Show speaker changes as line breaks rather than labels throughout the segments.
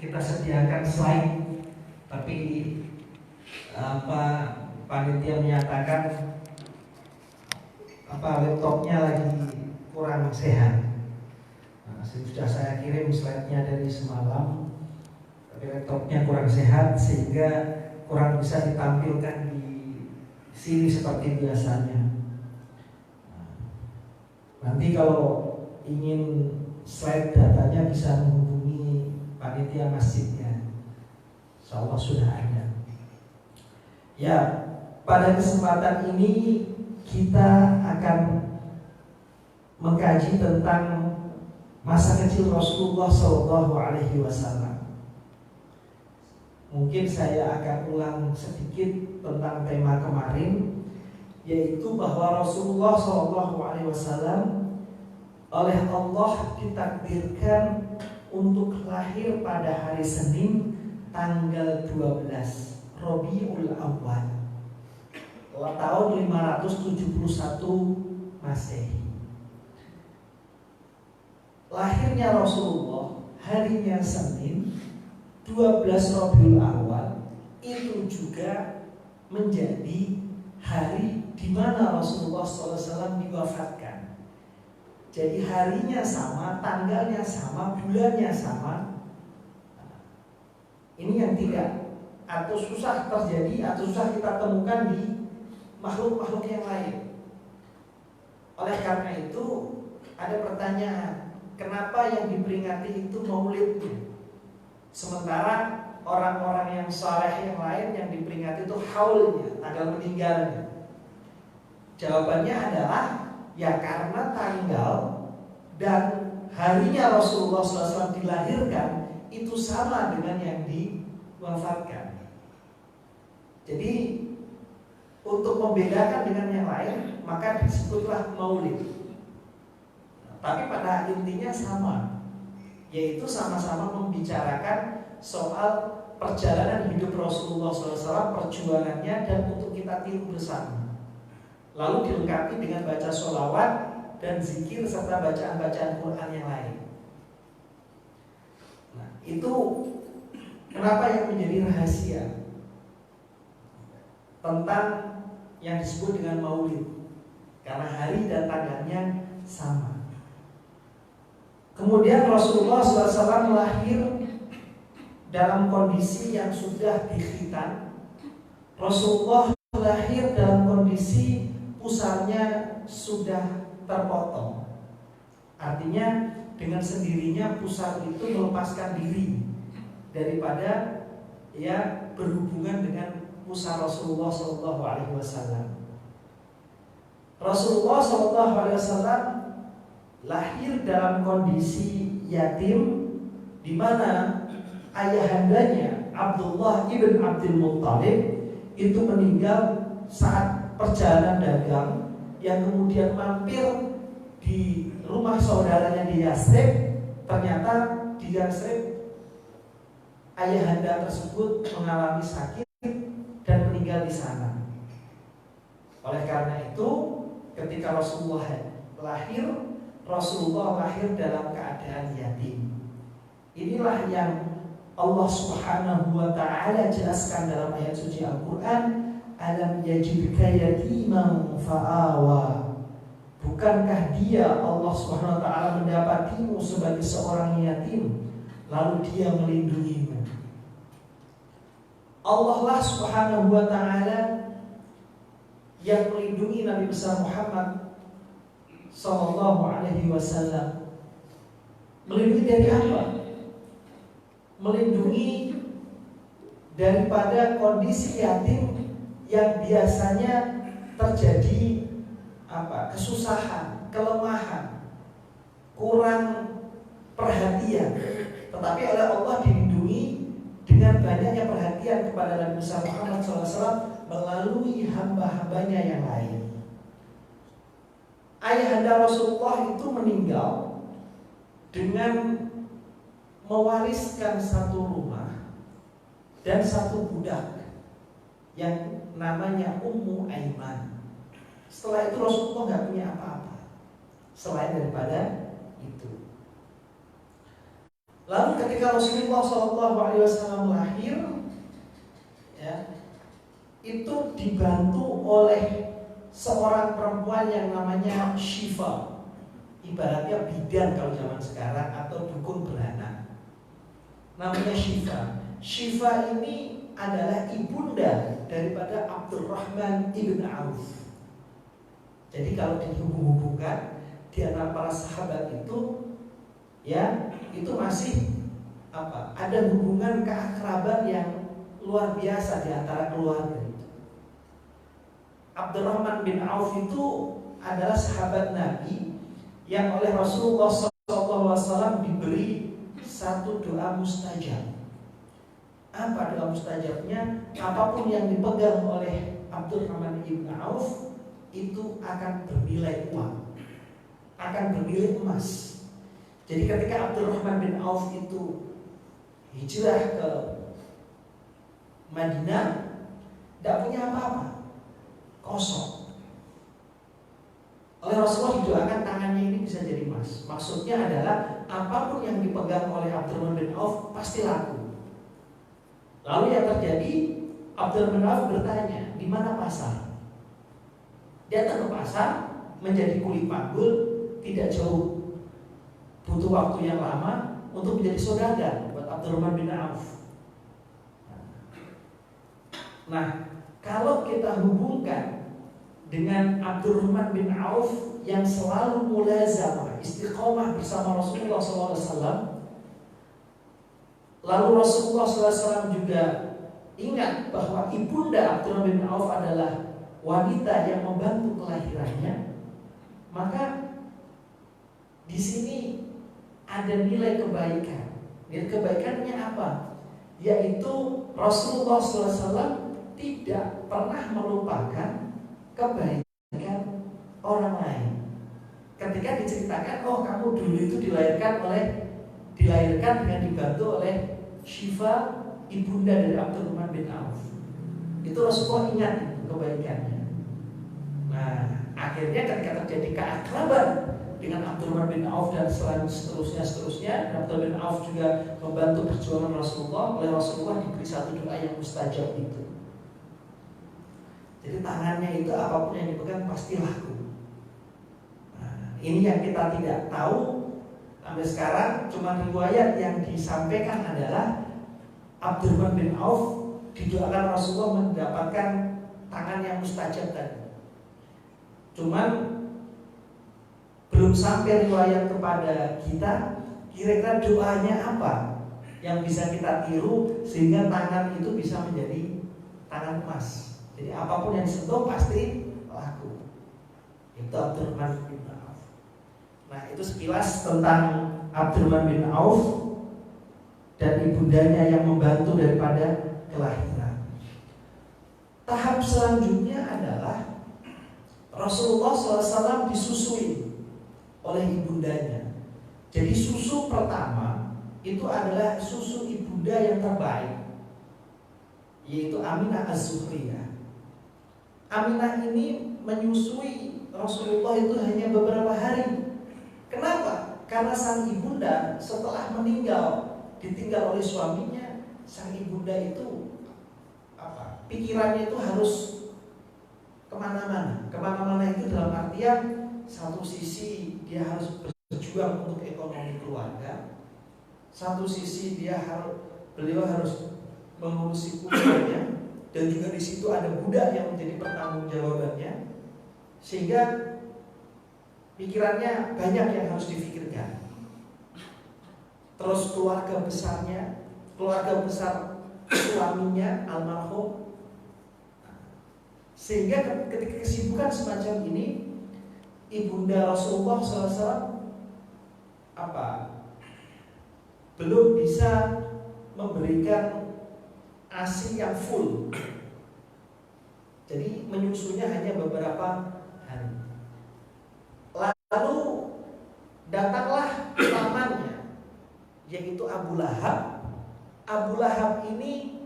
kita sediakan slide, tapi panitia menyatakan laptopnya lagi kurang sehat. Sudah saya kirim slide-nya dari semalam, tapi laptopnya kurang sehat sehingga kurang bisa ditampilkan di sini seperti biasanya. Nanti kalau ingin slide datanya bisa menghubungi panitia masjidnya. Insyaallah sudah ada. Ya, pada kesempatan ini kita akan mengkaji tentang masa kecil Rasulullah Shallallahu Alaihi Wasallam. Mungkin saya akan ulang sedikit tentang tema kemarin, yaitu bahwa Rasulullah Shallallahu Alaihi Wasallam oleh Allah ditakdirkan untuk lahir pada hari Senin tanggal 12 Rabiul Awal tahun 571 Masehi. Lahirnya Rasulullah harinya Senin 12 Rabiul Awal itu juga menjadi hari di mana Rasulullah SAW diwafatkan. Jadi harinya sama, tanggalnya sama, bulannya sama. Ini yang tidak atau susah terjadi atau susah kita temukan di makhluk-makhluk yang lain. Oleh karena itu ada pertanyaan, kenapa yang diperingati itu maulidnya? Sementara orang-orang yang saleh yang lain yang diperingati itu haulnya, tanggal meninggalnya. Jawabannya adalah ya karena tanggal dan harinya Rasulullah SAW dilahirkan itu sama dengan yang diwafatkan. Jadi untuk membedakan dengan yang lain maka disebutlah maulid. Tapi pada intinya sama, yaitu sama-sama membicarakan soal perjalanan hidup Rasulullah SAW, perjuangannya dan untuk kita tiru bersama. Lalu dilengkapi dengan baca sholawat dan zikir serta bacaan-bacaan Quran yang lain. Nah, itu kenapa yang menjadi rahasia tentang yang disebut dengan maulid, karena hari dan tanggalnya sama. Kemudian Rasulullah SAW lahir dalam kondisi yang sudah dikhitan. Rasulullah lahir dalam kondisi pusarnya sudah terpotong. Artinya dengan sendirinya pusar itu melepaskan diri daripada ya berhubungan dengan pusar Rasulullah SAW. Rasulullah SAW lahir dalam kondisi yatim, di mana ayahandanya Abdullah ibn Abdul Muttalib itu meninggal saat perjalanan dagang, yang kemudian mampir di rumah saudaranya di Yasrib. Ternyata di Yasrib ayahanda tersebut mengalami sakit dan meninggal di sana. Oleh karena itu, ketika Rasulullah lahir dalam keadaan yatim. Inilah yang Allah Subhanahu wa ta'ala jelaskan dalam ayat suci Al-Quran, alam yajidka yatiman fa'awa. Bukankah dia Allah Subhanahu wa ta'ala mendapatimu sebagai seorang yatim, lalu dia melindungimu. Allah lah Subhanahu wa ta'ala yang melindungi Nabi besar Muhammad sallallahu alaihi wasallam. Melindungi dari apa? Melindungi daripada kondisi yatim yang biasanya terjadi kesusahan, kelemahan, kurang perhatian. Tetapi oleh Allah dilindungi dengan banyaknya perhatian kepada Nabi besar Muhammad SAW melalui hamba-hambanya yang lain. Ayahanda Rasulullah itu meninggal dengan mewariskan satu rumah dan satu budak yang namanya Ummu Aiman. Setelah itu Rasulullah nggak punya apa-apa selain daripada itu. Lalu ketika Rasulullah SAW lahir, ya, itu dibantu oleh seorang perempuan yang namanya Syifa, ibaratnya bidan kalau zaman sekarang atau dukun beranak. Namanya Syifa. Syifa ini adalah ibunda daripada Abdurrahman ibn Auf. Jadi kalau dihubung-hubungkan di antara para sahabat itu, ya, itu masih ada hubungan keakraban yang luar biasa di antara keluarga itu. Abdurrahman bin Auf itu adalah sahabat Nabi yang oleh Rasulullah SAW diberi satu doa mustajab. Apa doa mustajabnya? Apapun yang dipegang oleh Abdurrahman bin Auf itu akan bernilai uang, akan bernilai emas. Jadi ketika Abdurrahman bin Auf itu hijrah ke Madinah, tidak punya apa-apa, kosong. Oleh Rasulullah didoakan tangannya ini bisa jadi emas. Maksudnya adalah apapun yang dipegang oleh Abdurrahman bin Auf pasti laku. Lalu yang terjadi, Abdurrahman bin Auf bertanya, di mana pasar? Dia datang ke pasar, menjadi kuli panggul, tidak jauh, butuh waktu yang lama untuk menjadi saudagar buat Abdurrahman bin Auf. Nah, kalau kita hubungkan dengan Abdurrahman bin Auf yang selalu mulazamah, istiqomah bersama Rasulullah SAW, lalu Rasulullah SAW juga ingat bahwa ibunda Abdurrahman bin Auf adalah wanita yang membantu kelahirannya, maka di sini ada nilai kebaikan. Nilai kebaikannya apa? Yaitu Rasulullah SAW tidak pernah melupakan kebaikan orang lain. Ketika diceritakan, oh kamu dulu itu dilahirkan dengan dibantu oleh Syifa, ibunda dari Abdurrahman bin Auf. Itu Rasulullah ingat kebaikannya. Nah, akhirnya ketika terjadi keakraban dengan Abdurrahman bin Auf dan seterusnya, dan Abdurrahman bin Auf juga membantu perjuangan Rasulullah, oleh Rasulullah diberi satu doa yang mustajab itu. Jadi tangannya itu apapun yang dipegang pasti laku. Nah, ini yang kita tidak tahu sampai sekarang. Cuma riwayat yang disampaikan adalah Abdurrahman bin Auf didoakan Rasulullah mendapatkan tangan yang mustajab tadi. Cuman belum sampai riwayat kepada kita, kira-kira doanya apa yang bisa kita tiru sehingga tangan itu bisa menjadi tangan emas. Jadi apapun yang disentuh pasti laku. Itu Abdurrahman bin Auf. Nah, itu sekilas tentang Abdurrahman bin Auf dan ibundanya yang membantu daripada kelahiran. Tahap selanjutnya adalah Rasulullah SAW disusui oleh ibundanya. Jadi susu pertama itu adalah susu ibunda yang terbaik, yaitu Aminah Az-Zuhriyah. Aminah ini menyusui Rasulullah itu hanya beberapa hari. Kenapa? Karena sang ibunda setelah meninggal, ditinggal oleh suaminya, sang ibunda itu pikirannya itu harus kemana-mana. Kemana-mana itu dalam artian satu sisi dia harus berjuang untuk ekonomi keluarga, satu sisi beliau harus mengurusi keluarganya, dan juga di situ ada budak yang menjadi pertanggungjawabannya, sehingga pikirannya banyak yang harus difikirkan. Terus keluarga besar suaminya almarhum, sehingga ketika kesibukan semacam ini, ibunda Rasulullah SAW belum bisa memberikan ASI yang full. Jadi menyusunya hanya beberapa hari. Lalu datanglah pamannya, yaitu Abu Lahab. Abu Lahab ini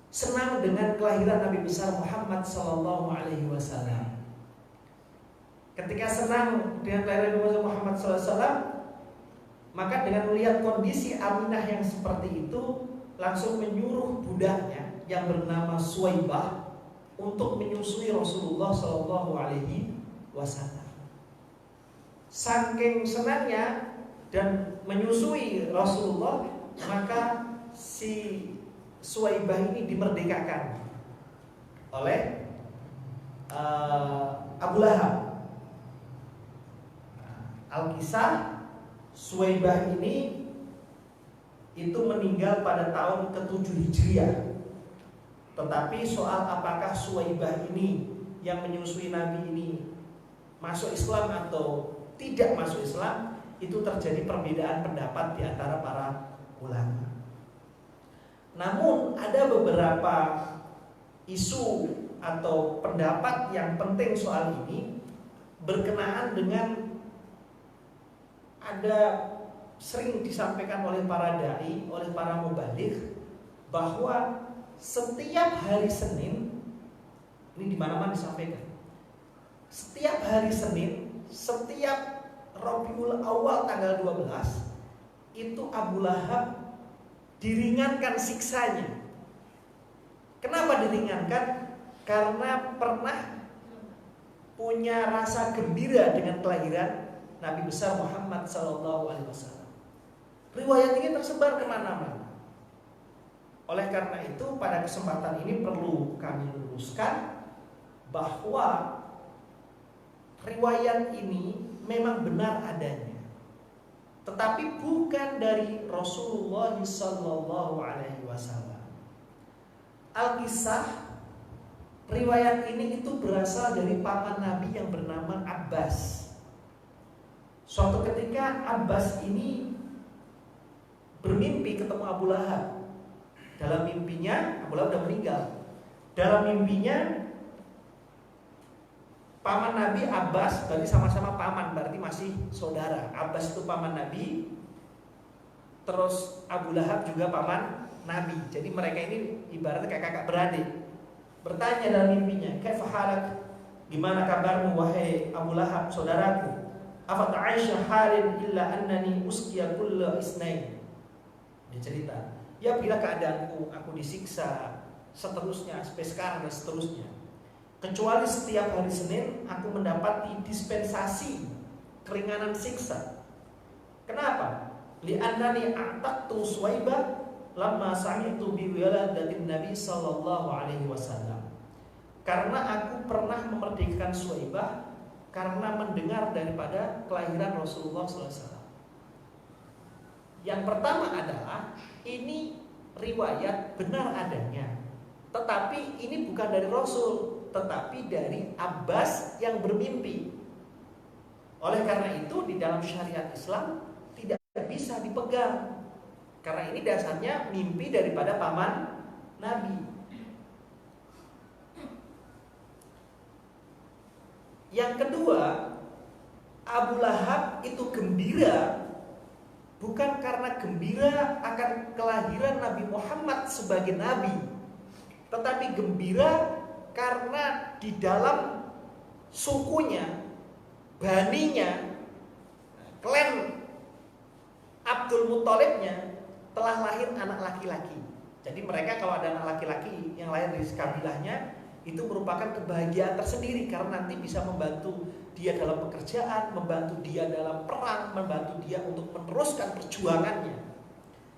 senang dengan kelahiran Nabi besar Muhammad SAW. Ketika senang dengan kelahiran Nabi besar Muhammad SAW, Maka dengan melihat kondisi Aminah yang seperti itu, langsung menyuruh budaknya yang bernama Suwaibah untuk menyusui Rasulullah Shallallahu Alaihi Wasallam. Saking senangnya dan menyusui Rasulullah, maka si Suwaibah ini dimerdekakan oleh Abu Lahab. Al-Kisah Suwaibah ini itu meninggal pada tahun ke-7 Hijriah. Tetapi soal apakah Suwaibah ini yang menyusui Nabi ini masuk Islam atau tidak masuk Islam, itu terjadi perbedaan pendapat di antara para ulama. Namun ada beberapa isu atau pendapat yang penting soal ini berkenaan dengan ada sering disampaikan oleh para dai, oleh para mubaligh, bahwa setiap hari Senin, ini di mana-mana disampaikan, setiap hari Senin, setiap Rabiul Awal tanggal 12, itu Abu Lahab diringankan siksanya. Kenapa diringankan? Karena pernah punya rasa gembira dengan kelahiran Nabi besar Muhammad SAW. Riwayat ini tersebar kemana-mana. Oleh karena itu, pada kesempatan ini perlu kami luruskan bahwa riwayat ini memang benar adanya, tetapi bukan dari Rasulullah SAW. Al-Kisah riwayat ini itu berasal dari paman Nabi yang bernama Abbas. Suatu ketika Abbas ini bermimpi ketemu Abu Lahab. Dalam mimpinya, Abu Lahab sudah meninggal. Dalam mimpinya paman Nabi Abbas, berarti sama-sama paman, berarti masih saudara. Abbas itu paman Nabi, terus Abu Lahab juga paman Nabi. Jadi mereka ini ibaratnya kayak kakak beradik. Bertanya dalam mimpinya, "Kaifa halak? Gimana kabarmu wahai Abu Lahab, saudaraku? Afa ta'aisha halin illa annani usqiya kulla isnain." Dia cerita, "Ya bila keadaanku, aku disiksa seterusnya, sampai sekarang dan seterusnya. Kecuali setiap hari Senin aku mendapati dispensasi keringanan siksa. Kenapa? Li'annani a'taqtu Suwaibah lamma sami'tu bi wiladatin Nabi sallallahu alaihi wasallam." Karena aku pernah memerdekakan Suwaibah karena mendengar daripada kelahiran Rasulullah SAW. Yang pertama adalah ini riwayat benar adanya, tetapi ini bukan dari Rasul, tetapi dari Abbas yang bermimpi. Oleh karena itu di dalam syariat Islam tidak bisa dipegang, karena ini dasarnya mimpi daripada paman Nabi. Yang kedua, Abu Lahab itu gembira bukan karena gembira akan kelahiran Nabi Muhammad sebagai Nabi, tetapi gembira karena di dalam sukunya, baninya, klan Abdul Muthalibnya telah lahir anak laki-laki. Jadi mereka kalau ada anak laki-laki yang lahir dari kabilahnya, itu merupakan kebahagiaan tersendiri karena nanti bisa membantu dia dalam pekerjaan, membantu dia dalam perang, membantu dia untuk meneruskan perjuangannya.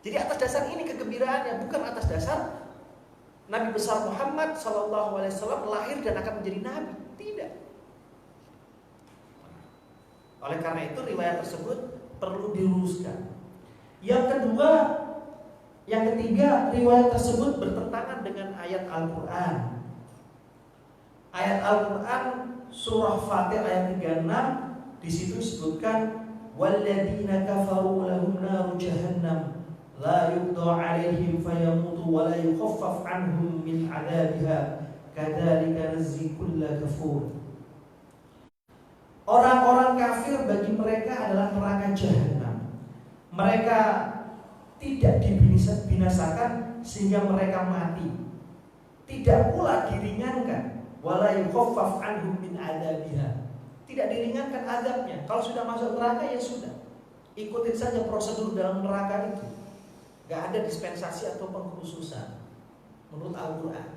Jadi atas dasar ini kegembiraannya, bukan atas dasar Nabi besar Muhammad SAW lahir dan akan menjadi Nabi. Tidak. Oleh karena itu riwayat tersebut perlu diluruskan. Yang ketiga, riwayat tersebut bertentangan dengan ayat Al-Quran. Ayat Al-Quran surah Fatir ayat 36, di situ disebutkan walladzina kafaru lahum naru jahannam la yuqda 'alaihim fayamutu wa la yukhaffaf 'anhum min 'adabiha kadzalika najzi kulla kafur. Orang-orang kafir bagi mereka adalah neraka jahanam. Mereka tidak dibinasakan sehingga mereka mati. Tidak pula diringankan, wala yukhaffaf anhum min adabiha. Tidak diringankan azabnya. Kalau sudah masuk neraka ya sudah. ikutin saja prosedur dalam neraka itu. Gak ada dispensasi atau pengkhususan menurut Al-Quran.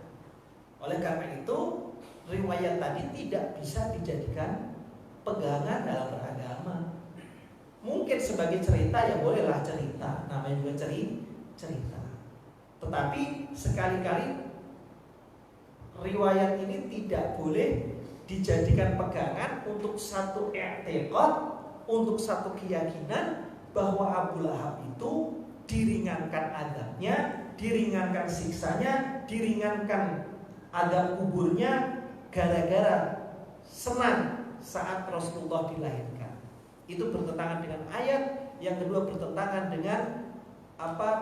Oleh karena itu, riwayat tadi tidak bisa dijadikan pegangan dalam beragama. Mungkin sebagai cerita ya bolehlah cerita, namanya juga cerita. Tetapi sekali-kali riwayat ini tidak boleh dijadikan pegangan untuk satu i'tiqad, untuk satu keyakinan bahwa Abu Lahab itu diringankan azabnya, diringankan siksanya, diringankan azab kuburnya gara-gara senang saat Rasulullah dilahirkan. Itu bertentangan dengan ayat. Yang kedua bertentangan dengan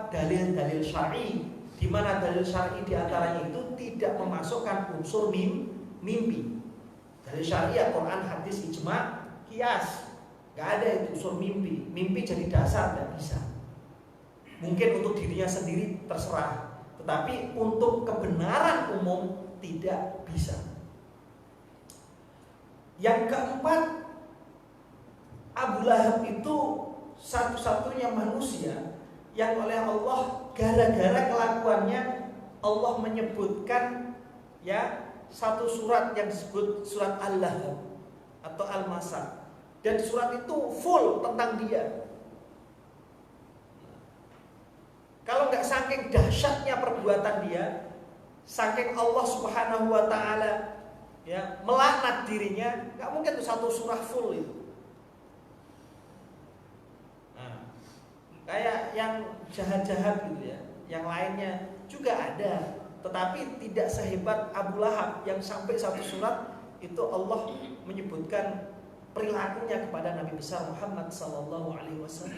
dalil-dalil syar'i, di mana dalil syar'i diantaranya itu tidak memasukkan unsur mimpi. Dalil syar'i Al-Quran, hadis, ijma, qiyas, gak ada itu unsur mimpi. Mimpi jadi dasar, tidak bisa. Mungkin untuk dirinya sendiri terserah, tetapi untuk kebenaran umum tidak bisa. Yang keempat, Abu Lahab itu satu-satunya manusia yang oleh Allah gara-gara kelakuannya Allah menyebutkan ya satu surat yang disebut surat Al-Lahab atau Al-Masad, dan surat itu full tentang dia. Kalau nggak saking dahsyatnya perbuatan dia, saking Allah Subhanahu wa taala ya melaknat dirinya, nggak mungkin tuh satu surah full itu. Kayak yang jahat-jahat gitu ya, yang lainnya juga ada, tetapi tidak sehebat Abu Lahab yang sampai satu surat itu Allah menyebutkan perilakunya kepada Nabi besar Muhammad SAW.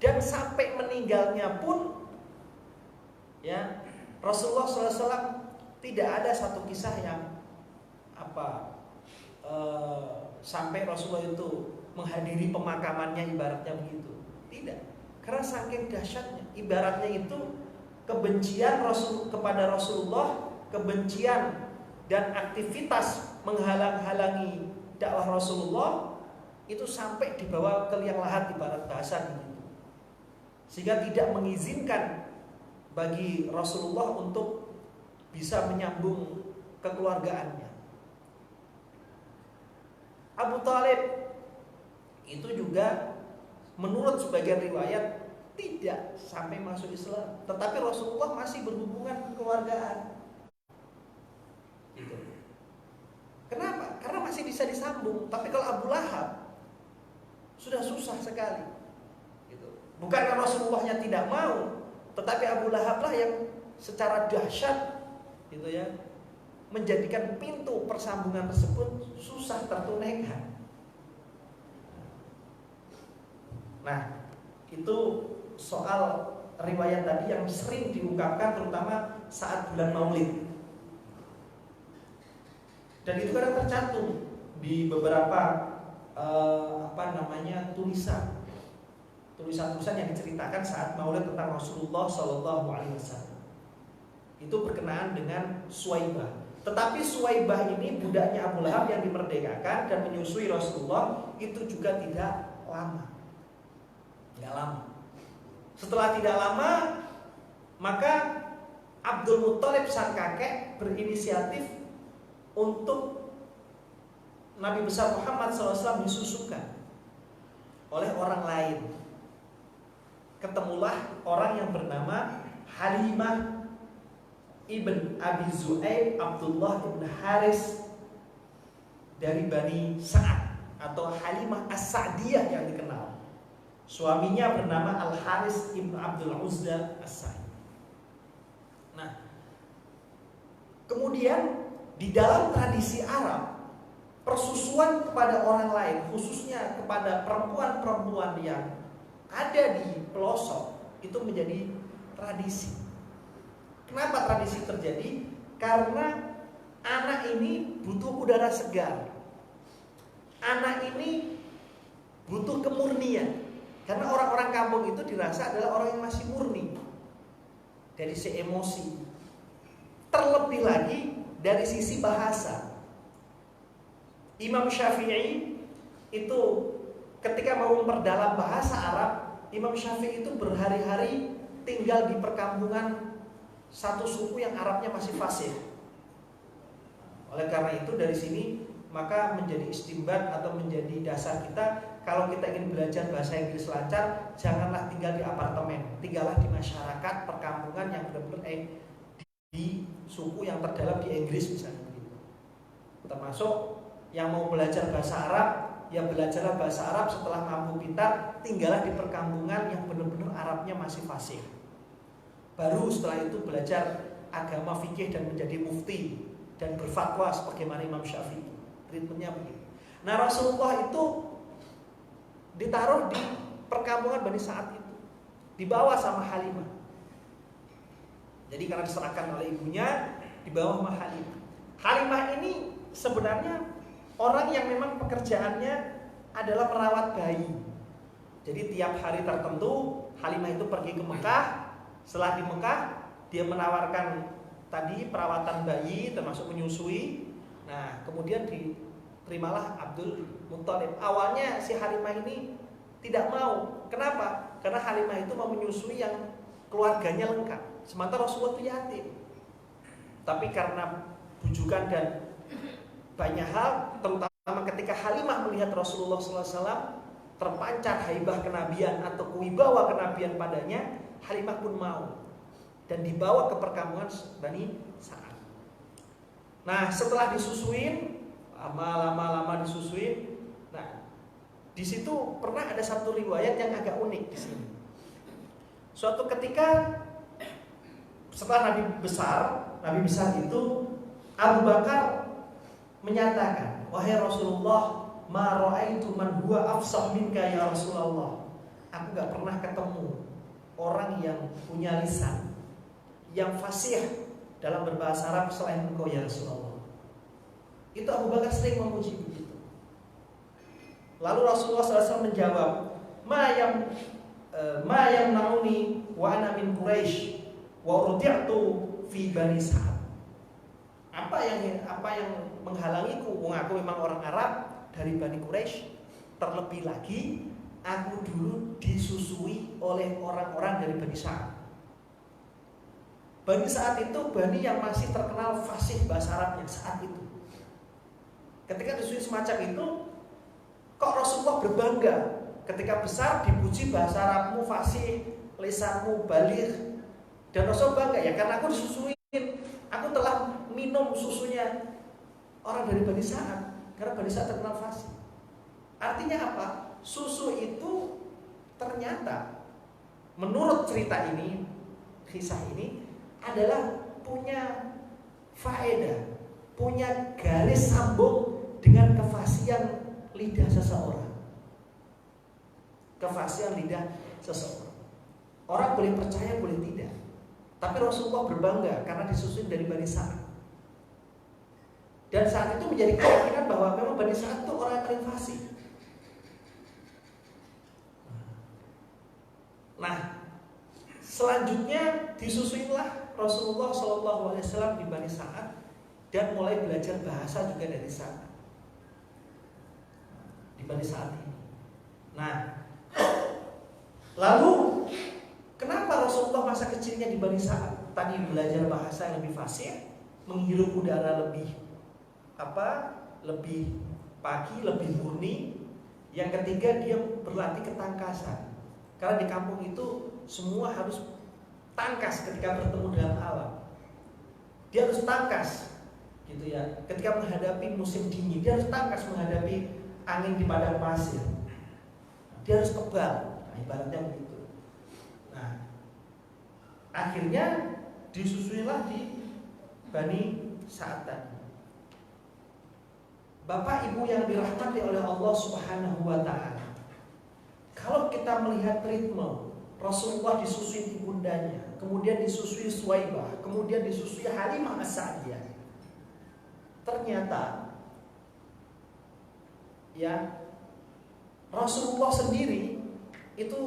Dan sampai meninggalnya pun ya Rasulullah SAW tidak ada satu kisah yang sampai Rasulullah itu menghadiri pemakamannya ibaratnya begitu. Tidak. Karena saking dahsyatnya, ibaratnya itu kebencian Rasul kepada Rasulullah, kebencian dan aktivitas menghalang-halangi dakwah Rasulullah itu sampai dibawa ke liang lahat ibarat bahasa gitu. Sehingga tidak mengizinkan bagi Rasulullah untuk bisa menyambung kekeluargaannya. Abu Thalib itu juga menurut sebagian riwayat tidak sampai masuk Islam, tetapi Rasulullah masih berhubungan kekeluargaan. Gitu. Kenapa? Karena masih bisa disambung. Tapi kalau Abu Lahab sudah susah sekali. Gitu. Bukan karena Rasulullahnya tidak mau, tetapi Abu Lahab lah yang secara dahsyat, gitu ya, menjadikan pintu persambungan tersebut susah tertunaikan. Nah, itu soal riwayat tadi yang sering diungkapkan terutama saat bulan Maulid. Dan itu kadang tercantum di beberapa tulisan-tulisan yang diceritakan saat Maulid tentang Rasulullah SAW. Itu berkenaan dengan Suwaibah. Tetapi Suwaibah ini budaknya Abu Lahab yang dimerdekakan dan menyusui Rasulullah itu juga tidak lama. Tidak lama. Setelah tidak lama, maka Abdul Muthalib sang kakek berinisiatif untuk Nabi besar Muhammad SAW disusukan oleh orang lain. Ketemulah orang yang bernama Halimah ibn Abi Zu'aib Abdullah ibn Haris dari Bani Sa'ad atau Halimah As-Sa'diyah yang dikenal. Suaminya bernama Al-Haris ibn Abdul Uzza As-Sa'id. Nah, kemudian di dalam tradisi Arab, persusuan kepada orang lain, khususnya kepada perempuan-perempuan yang ada di pelosok, itu menjadi tradisi. Kenapa tradisi terjadi? Karena anak ini butuh udara segar. Anak ini butuh kemurnian. Karena orang-orang kampung itu dirasa adalah orang yang masih murni dari sisi emosi. Terlebih lagi dari sisi bahasa. Imam Syafi'i itu ketika mau memperdalam bahasa Arab, Imam Syafi'i itu berhari-hari tinggal di perkampungan satu suku yang Arabnya masih fasih. Oleh karena itu dari sini maka menjadi istimbat atau menjadi dasar kita, kalau kita ingin belajar bahasa Inggris lancar, janganlah tinggal di apartemen, tinggallah di masyarakat perkampungan yang benar-benar di suku yang terdalam di Inggris misalnya begitu. Termasuk yang mau belajar bahasa Arab, ya belajarlah bahasa Arab setelah mampu pintar, tinggallah di perkampungan yang benar-benar Arabnya masih fasih. Baru setelah itu belajar agama fikih dan menjadi mufti dan berfatwa sebagaimana Imam Syafi'i. Ritmenya begitu. Nah, Rasulullah itu ditaruh di perkampungan Bani Sa'ad itu, dibawa sama Halimah. Jadi karena diserahkan oleh ibunya, dibawa sama Halimah. Halimah ini sebenarnya orang yang memang pekerjaannya adalah merawat bayi. Jadi tiap hari tertentu Halimah itu pergi ke Mekah. Setelah di Mekah, dia menawarkan tadi perawatan bayi termasuk menyusui. Nah, kemudian diterimalah Abdul Muthalib. Awalnya si Halimah ini tidak mau. Kenapa? Karena Halimah itu mau menyusui yang keluarganya lengkap. Sementara Rasulullah itu yatim. Tapi karena bujukan dan banyak hal, terutama ketika Halimah melihat Rasulullah SAW terpancar haibah kenabian atau wibawa kenabian padanya, Halimah pun mau dan dibawa ke perkampungan Bani Sa'ad. Nah, setelah disusuin, lama-lama disusuin. Nah, di situ pernah ada satu riwayat yang agak unik di sini. Suatu ketika setelah Nabi besar itu, Abu Bakar menyatakan, "Wahai Rasulullah, ma ra'aitu man huwa afsah minka ya Rasulullah." Aku gak pernah ketemu orang yang punya lisan yang fasih dalam berbahasa Arab selain engkau ya Rasulullah. Itu Abu Bakar sering memuji begitu. Lalu Rasulullah SAW menjawab, ma yang nauni wa ana min Quraisy wa urdi'tu fi Bani Sa'ad. Apa yang menghalangiku? Wong aku memang orang Arab dari Bani Quraisy. Terlebih lagi aku dulu disusui oleh orang-orang dari Bani Sa'ad. Bani Sa'ad itu bani yang masih terkenal fasih bahasa Arabnya saat itu. Ketika disusui semacam itu, kok Rasulullah berbangga ketika besar dipuji bahasa Arabmu fasih, lisanmu baligh, dan Rasulullah bangga ya karena aku disusuin, aku telah minum susunya orang dari Bani Sa'ad karena Bani Sa'ad terkenal fasih. Artinya apa? Susu itu ternyata menurut cerita ini, kisah ini adalah punya faedah, punya garis sambung dengan kefasihan lidah seseorang. Kefasihan lidah seseorang. Orang boleh percaya, boleh tidak. Tapi Rasulullah berbangga karena disusun dari Bani Sa'ad. Dan saat itu menjadi keyakinan bahwa memang Bani Sa'ad itu orang yang paling fasih. Nah, selanjutnya disusuinlah Rasulullah SAW di Bani Sa'ad dan mulai belajar bahasa juga dari sana di Bani Sa'ad ini. Nah, lalu kenapa Rasulullah masa kecilnya di Bani Sa'ad? Tadi belajar bahasa yang lebih fasih, menghirup udara lebih pagi, lebih murni. Yang ketiga dia berlatih ketangkasan. Karena di kampung itu semua harus tangkas ketika bertemu dengan alam. Dia harus tangkas, gitu ya. Ketika menghadapi musim dingin, dia harus tangkas menghadapi angin di padang pasir. Dia harus kebal, nah, ibaratnya begitu. Nah, akhirnya disusuilah di Bani Sa'ad tadi. Bapak Ibu yang dirahmati oleh Allah Subhanahu wa Ta'ala, kalau kita melihat ritme Rasulullah disusui ibundanya, kemudian disusui Suwaibah, kemudian disusui Halimah As-Sa'diyah. Ternyata ya Rasulullah sendiri itu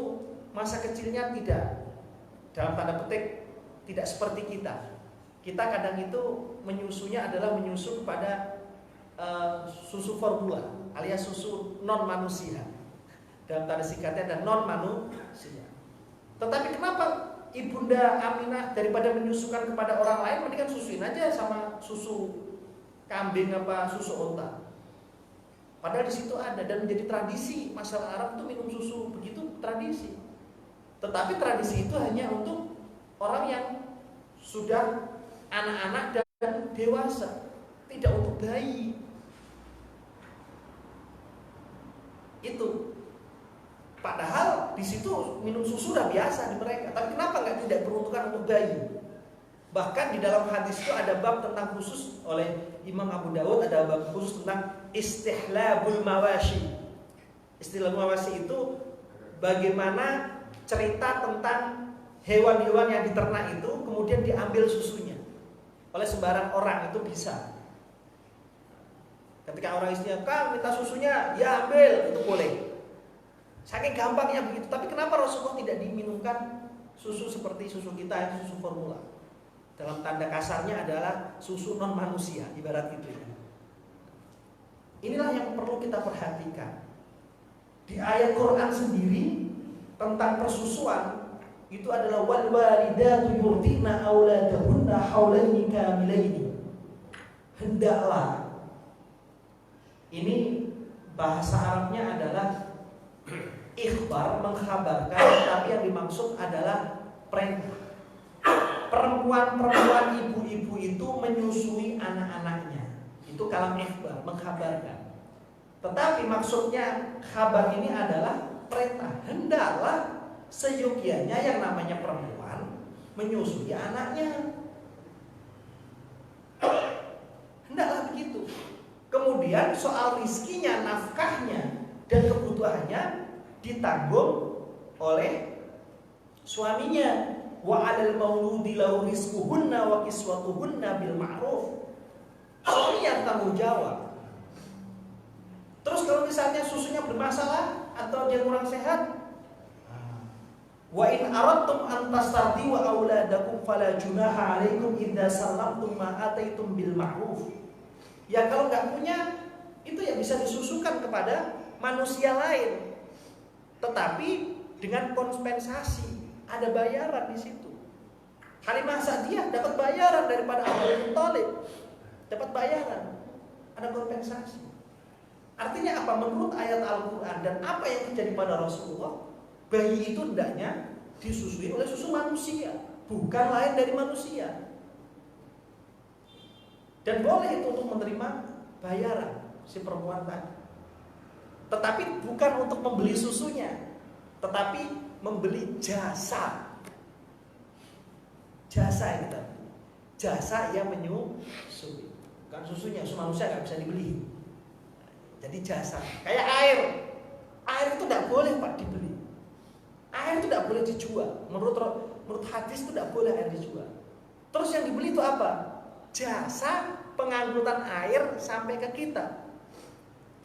masa kecilnya tidak, dalam tanda petik, tidak seperti kita. Kita kadang itu menyusunya adalah menyusu kepada susu formula alias susu non manusia. dalam tanda singkatnya dan non manusia. Tetapi kenapa Ibunda Aminah daripada menyusukan kepada orang lain, mendingan susuin aja sama susu kambing apa susu onta. Padahal di situ ada dan menjadi tradisi masyarakat Arab itu minum susu begitu tradisi. Tetapi tradisi itu hanya untuk orang yang sudah anak-anak dan dewasa, tidak untuk bayi. Itu. Padahal di situ minum susu sudah biasa di mereka. Tapi kenapa tidak peruntukan untuk bayi? Bahkan di dalam hadis itu ada bab tentang khusus oleh Imam Abu Dawud, ada bab khusus tentang istihlabul mawashi. Istihlabul mawashi itu bagaimana cerita tentang hewan-hewan yang diternak itu kemudian diambil susunya oleh sembarang orang, itu bisa. Ketika orang istrinya, "Kang, minta susunya," ya ambil, itu boleh. Saking gampangnya begitu. Tapi kenapa Rasulullah tidak diminumkan susu seperti susu kita, itu susu formula? Dalam tanda kasarnya adalah susu non manusia, ibarat itu ya. Inilah yang perlu kita perhatikan. Di ayat Quran sendiri tentang persusuan itu adalah wal walidatu yurdina auladahunna haulaini kamilaini. Hendaklah. Ini bahasa Arabnya adalah ikhbar, mengkhabarkan, tapi yang dimaksud adalah perintah. Perempuan-perempuan ibu-ibu itu menyusui anak-anaknya. Itu kalam ikhbar, mengkhabarkan. Tetapi maksudnya khabar ini adalah perintah. Hendaklah seyogianya yang namanya perempuan menyusui anaknya. Hendaklah begitu. Kemudian soal rizkinya, nafkahnya, dan kebutuhannya ditanggung oleh suaminya. Wa 'alal mauludi lahu rizquhunna wa kiswatuhunna bil ma'ruf. Suami yang tanggung jawab. Terus kalau misalnya susunya bermasalah atau dia kurang sehat, wa in aradtum an tastardiu auladakum fala junaha 'alaikum idza sallamtum ma ataitum bil ma'ruf. Ya kalau nggak punya, itu ya bisa disusukan kepada manusia lain. Tetapi dengan kompensasi, ada bayaran di situ. Halimah Sa'diyah dapat bayaran daripada Abu Thalib, dapat bayaran, ada kompensasi. Artinya apa? Menurut ayat Al-Quran dan apa yang terjadi pada Rasulullah, bayi itu hendaknya disusui oleh susu manusia, bukan lain dari manusia. Dan boleh itu untuk menerima bayaran si perempuan tadi. Tetapi bukan untuk membeli susunya, tetapi membeli jasa. Jasa ini tadi. Jasa yang menyusui. Bukan susunya, susu manusia nggak bisa dibeli. Jadi jasa. Kayak air. Air itu tidak boleh Pak dibeli. Air itu tidak boleh dijual. Menurut hadis itu tidak boleh air dijual. Terus yang dibeli itu apa? Jasa pengangkutan air sampai ke kita.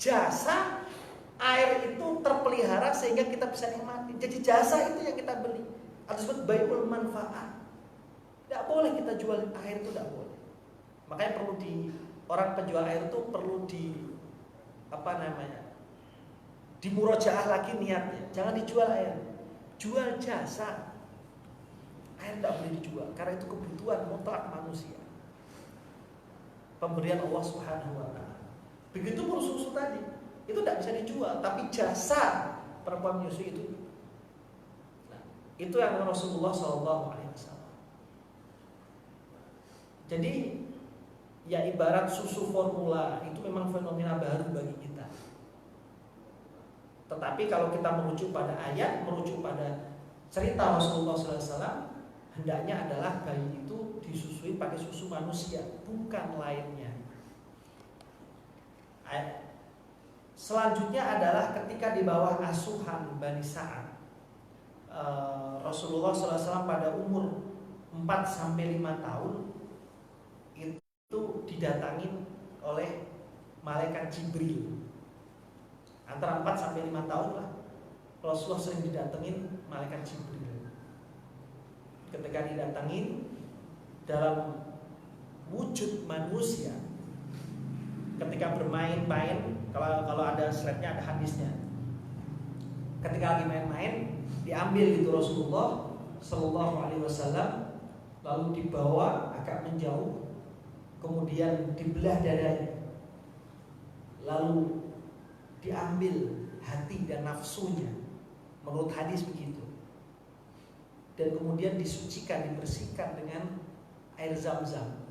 Jasa air itu terpelihara sehingga kita bisa nikmati. Jadi jasa itu yang kita beli. Atau disebut bai'ul manfaat. Tidak boleh kita jual air, itu tidak boleh. Makanya perlu orang penjual air itu perlu dimurojaah lagi niatnya. Jangan dijual air. Jual jasa. Air tidak boleh dijual karena itu kebutuhan mutlak manusia. Pemberian Allah Subhanahu wa taala. Begitu pun susu tadi. Itu tidak bisa dijual, tapi jasa perempuan menyusui itu. Nah, itu yang Rasulullah SAW. Jadi, ya ibarat susu formula itu memang fenomena baru bagi kita. Tetapi kalau kita merujuk pada ayat, merujuk pada cerita Rasulullah SAW, hendaknya adalah bayi itu disusui pakai susu manusia, bukan lainnya. Selanjutnya adalah ketika di bawah asuhan Bani Sa'ad, Rasulullah SAW pada umur 4-5 tahun itu didatangin oleh malaikat Jibril. Antara 4-5 tahun lah Rasulullah sering didatengin malaikat Jibril. Ketika didatengin dalam wujud manusia, ketika bermain-main, kalau ada slide-nya ada hadisnya. ketika lagi main-main diambil gitu Rasulullah Shallallahu Alaihi Wasallam, lalu dibawa agak menjauh, kemudian dibelah dadanya, lalu diambil hati dan nafsunya, menurut hadis begitu, dan kemudian disucikan, dibersihkan dengan air zam-zam.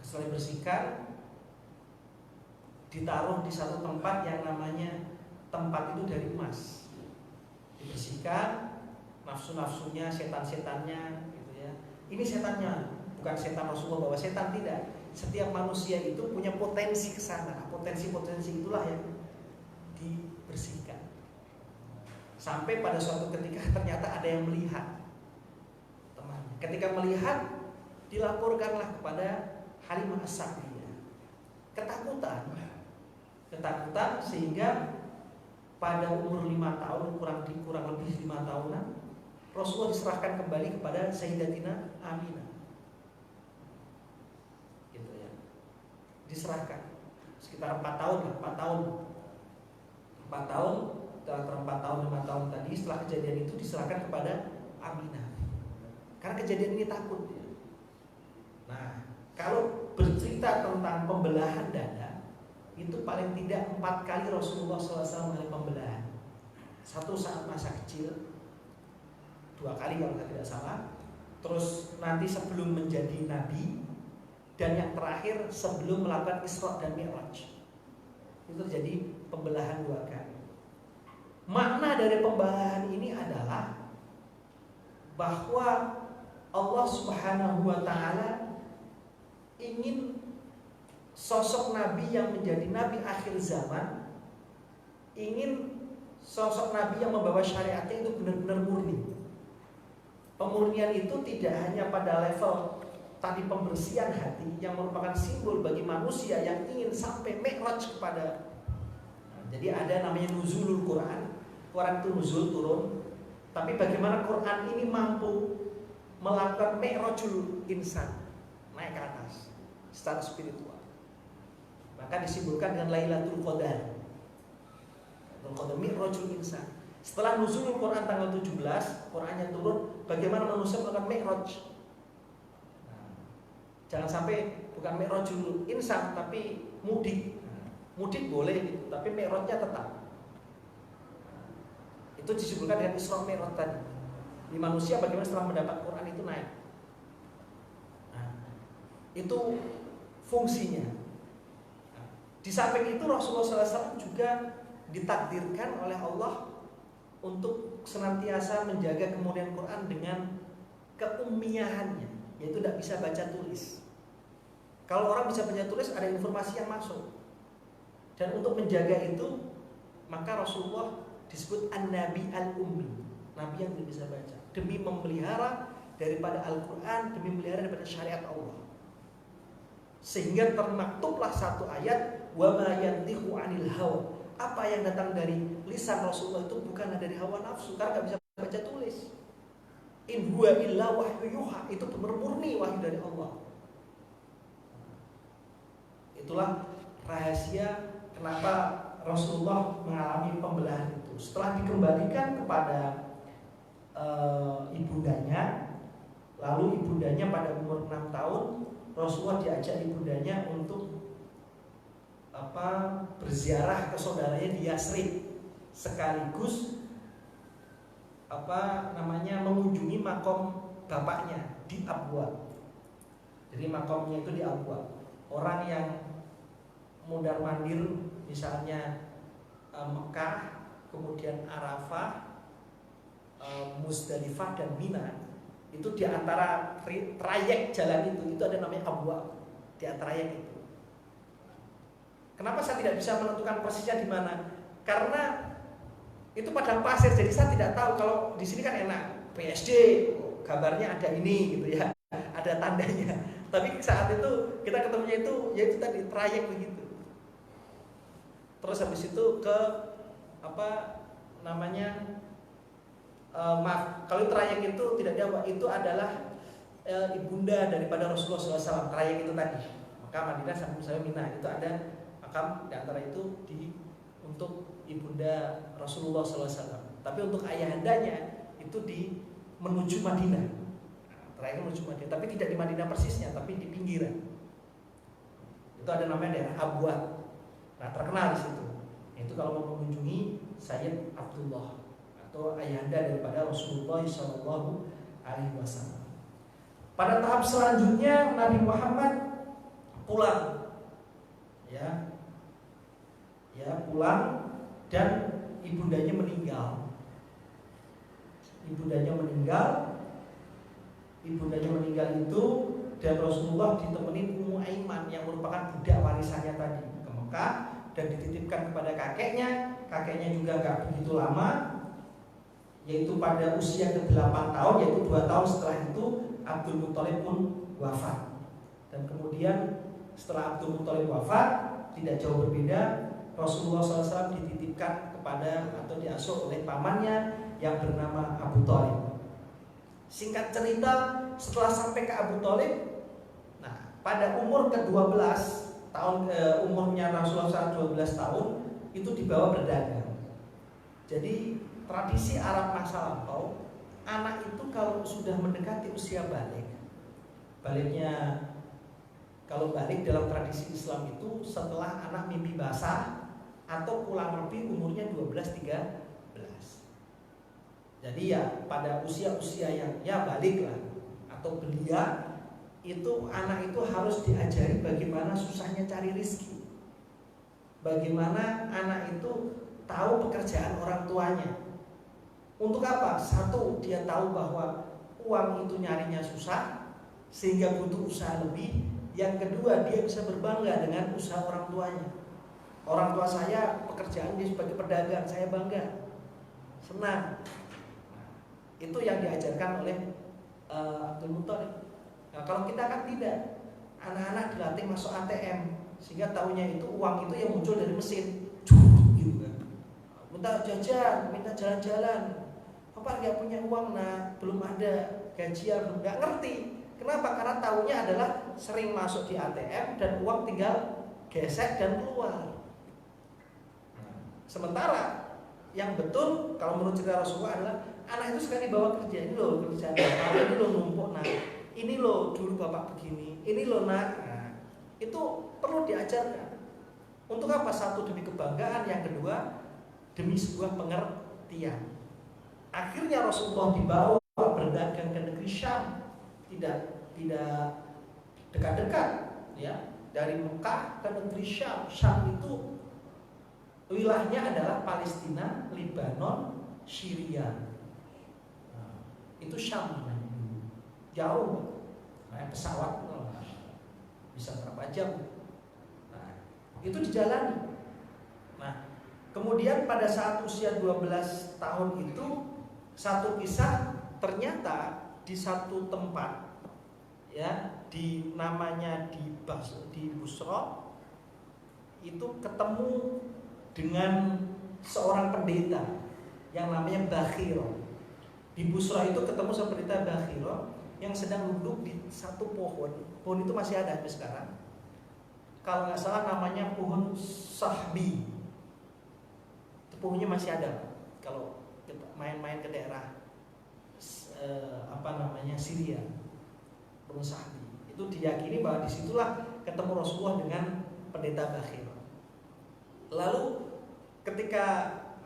Setelah dibersihkan, ditaruh di satu tempat yang namanya tempat itu dari emas. Dibersihkan nafsu-nafsunya, setan-setannya gitu ya. Ini setannya, bukan setan Rasulullah bawa setan, tidak. Setiap manusia itu punya potensi ke sana. Potensi-potensi itulah yang dibersihkan. Sampai pada suatu ketika ternyata ada yang melihat temannya. Ketika melihat, dilaporkanlah kepada Halimah As-Sa'diyah. Ketakutan sehingga pada umur 5 tahun, kurang lebih 5 tahunan, Rasulullah diserahkan kembali kepada Sayyidatina Aminah. Gitu ya. Diserahkan sekitar 4 tahun lah, 4 tahun. 4 tahun, setelah 4 tahun, 5 tahun tadi, setelah kejadian itu diserahkan kepada Aminah. Karena kejadian ini takut ya. Nah, kalau bercerita tentang pembelahan dada, itu paling tidak 4 kali Rasulullah SAW mengalami pembelahan. Satu saat masa kecil, 2 kali kalau tidak salah. Terus nanti sebelum menjadi nabi, dan yang terakhir sebelum melakukan Isra dan Mi'raj. Itu terjadi pembelahan 2 kali. Makna dari pembelahan ini adalah bahwa Allah Subhanahu wa Ta'ala ingin sosok nabi yang menjadi nabi akhir zaman, ingin sosok nabi yang membawa syariatnya itu benar-benar murni. Pemurnian itu tidak hanya pada level tadi pembersihan hati yang merupakan simbol bagi manusia yang ingin sampai mi'raj kepada. Jadi ada namanya nuzulul Quran. Quran itu nuzul, turun. Tapi bagaimana Quran ini mampu melakukan mi'rajul insan, naik ke atas secara spiritual. Maka disimbolkan dengan Lailatul Qadar. Lailatul Qadar mi'rajul insan. Setelah nuzulul Quran tanggal 17, Qurannya turun, bagaimana manusia melakukan mi'raj. Jangan sampai bukan mi'rajul insan tapi mudik. Mudik boleh gitu, tapi mi'rajnya tetap. Itu disebutkan dengan Isra Mi'raj tadi. Di manusia bagaimana setelah mendapat Quran itu naik. Nah, itu fungsinya. Nah, di samping itu Rasulullah SAW juga ditakdirkan oleh Allah untuk senantiasa menjaga kemuliaan Quran dengan keummiyahannya, yaitu tidak bisa baca tulis. Kalau orang bisa baca tulis, ada informasi yang masuk. Dan untuk menjaga itu, maka Rasulullah disebut An-Nabi Al-Ummi, Nabi yang tidak bisa baca, demi memelihara daripada Al-Quran, demi memelihara daripada syariat Allah. Sehingga termaktublah satu ayat, wa ma yantiqu 'anil hawa. Apa yang datang dari lisan Rasulullah itu bukanlah dari hawa nafsu, karena tidak bisa baca tulis. In huwa illa wahyu yuha, itu benar murni wahyu dari Allah. Itulah rahasia kenapa Rasulullah mengalami pembelahan itu. Setelah dikembalikan kepada ibundanya, lalu ibundanya pada umur 6 tahun, Rasulullah diajak ibundanya untuk berziarah ke saudaranya di Yasrib, sekaligus mengunjungi makom bapaknya di Abwa. Jadi makomnya itu di Abwa. Orang yang mundar-mandir misalnya Mekah, kemudian Arafah, Musdalifah dan Mina, itu di antara trayek jalan itu ada namanya Abwa, di antara trayek itu. Kenapa saya tidak bisa menentukan persisnya di mana? Karena itu padang pasir, jadi saya tidak tahu. Kalau di sini kan enak, PSD, gambarnya ada ini gitu ya, ada tandanya. Tapi saat itu kita ketemunya itu, yaitu tadi trayek begitu. Terus habis itu ke kalau trayek itu tidak jauh, itu adalah ibunda daripada Rasulullah SAW. Trayek itu tadi, maka Madinah sampai Mina itu ada makam di antara itu untuk ibunda Rasulullah SAW. Tapi untuk ayahandanya itu menuju Madinah. Terakhir menuju Madinah, tapi tidak di Madinah persisnya, tapi di pinggiran. Itu ada namanya daerah Abwa. Nah, terkenal di situ. Itu kalau mau mengunjungi Sayyid Abdullah atau ayahanda daripada Rasulullah SAW. Pada tahap selanjutnya Nabi Muhammad pulang, ya pulang, dan ibundanya meninggal. Ibundanya meninggal itu, dan Rasulullah ditemenin Ummu Aiman yang merupakan budak warisannya tadi ke Mekah dan dititipkan kepada kakeknya. Kakeknya juga nggak begitu lama, yaitu pada usia ke-8 tahun, yaitu 2 tahun setelah itu Abdul Muthalib pun wafat. Dan kemudian setelah Abdul Muthalib wafat, tidak jauh berbeda, Rasulullah SAW dititipkan kepada atau diasuh oleh pamannya yang bernama Abu Thalib. Singkat cerita, setelah sampai ke Abu Thalib, nah pada umur ke-12 tahun, umurnya Rasulullah SAW 12 tahun, itu dibawa berdagang. Jadi tradisi Arab masa lampau, anak itu kalau sudah mendekati usia baliknya, kalau balik dalam tradisi Islam itu setelah anak mimpi basah atau kurang lebih umurnya 12-13. Jadi ya pada usia-usia yang ya balik lah atau belia, itu anak itu harus diajari bagaimana susahnya cari rizki, bagaimana anak itu tahu pekerjaan orang tuanya. Untuk apa? Satu, dia tahu bahwa uang itu nyarinya susah sehingga butuh usaha lebih. Yang kedua, dia bisa berbangga dengan usaha orang tuanya. Orang tua saya pekerjaan dia sebagai pedagang, saya bangga, senang. Itu yang diajarkan oleh Abdul Muthalib. Nah, kalau kita kan tidak, anak-anak dilatih masuk ATM sehingga tahunya itu uang itu yang muncul dari mesin, gitu kan. Minta jajan, minta jalan-jalan. Papa nggak punya uang, nah belum ada gajian, belum, nggak ngerti. Kenapa? Karena tahunya adalah sering masuk di ATM dan uang tinggal gesek dan keluar. Sementara yang betul kalau menurut cerita Rasulullah adalah anak itu sekali bawa kerja, ini loh kerjaan bapak, ini loh numpuk, nah ini loh dulu bapak begini, ini loh nak, nah, itu perlu diajarkan. Untuk apa? Satu, demi kebanggaan, yang kedua demi sebuah pengertian. Akhirnya Rasulullah dibawa berdagang ke negeri Syam, tidak dekat-dekat, ya, dari Mekah ke negeri Syam. Syam itu wilayahnya adalah Palestina, Lebanon, Syria. Nah, itu Syam namanya. Jauh, naik pesawat bisa berapa jam. Nah, itu dijalani. Nah, kemudian pada saat usia 12 tahun itu, satu kisah, ternyata di satu tempat, ya, namanya di Busra, itu ketemu dengan seorang pendeta yang namanya Bakhiro. Di Busra itu ketemu sama pendeta Bakhiro yang sedang duduk di satu pohon. Pohon itu masih ada sampai sekarang. Kalau nggak salah namanya pohon Sahbi. Itu pohonnya masih ada. Kalau kita main-main ke daerah Syria, pohon Sahbi. Itu diyakini bahwa disitulah ketemu Rasulullah dengan pendeta Bakhiro. Lalu ketika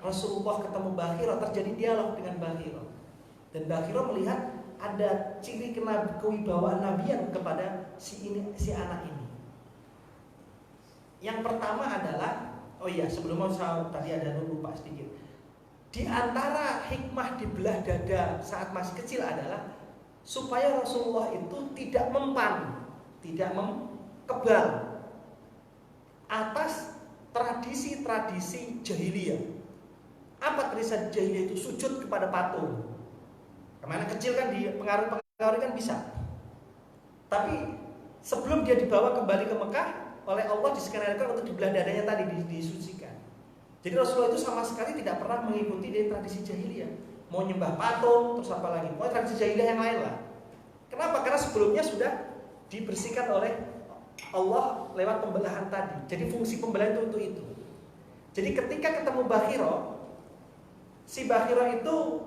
Rasulullah ketemu Bakhiro, terjadi dialog dengan Bakhiro. Dan Bakhiro melihat ada ciri kewibawaan nabian kepada si anak ini. Yang pertama adalah, sebelum saya tadi ada lupa sedikit. Di antara hikmah dibelah dada saat masih kecil adalah supaya Rasulullah itu tidak mempan, tidak kebal atas tradisi-tradisi jahiliyah. Apa tradisi jahiliyah itu? Sujud kepada patung. Kemana kecil kan di pengaruh-pengaruh kan bisa. Tapi sebelum dia dibawa kembali ke Mekah, oleh Allah diskenariokan untuk dibelah dadanya tadi, disucikan. Jadi Rasulullah itu sama sekali tidak pernah mengikuti dari tradisi jahiliyah. Mau nyembah patung, terus apa lagi? Mau tradisi jahiliyah yang lain lah. Kenapa? Karena sebelumnya sudah dibersihkan oleh Allah lewat pembelahan tadi. Jadi fungsi pembelahan itu untuk itu. Jadi ketika ketemu Bakhira, si Bakhira itu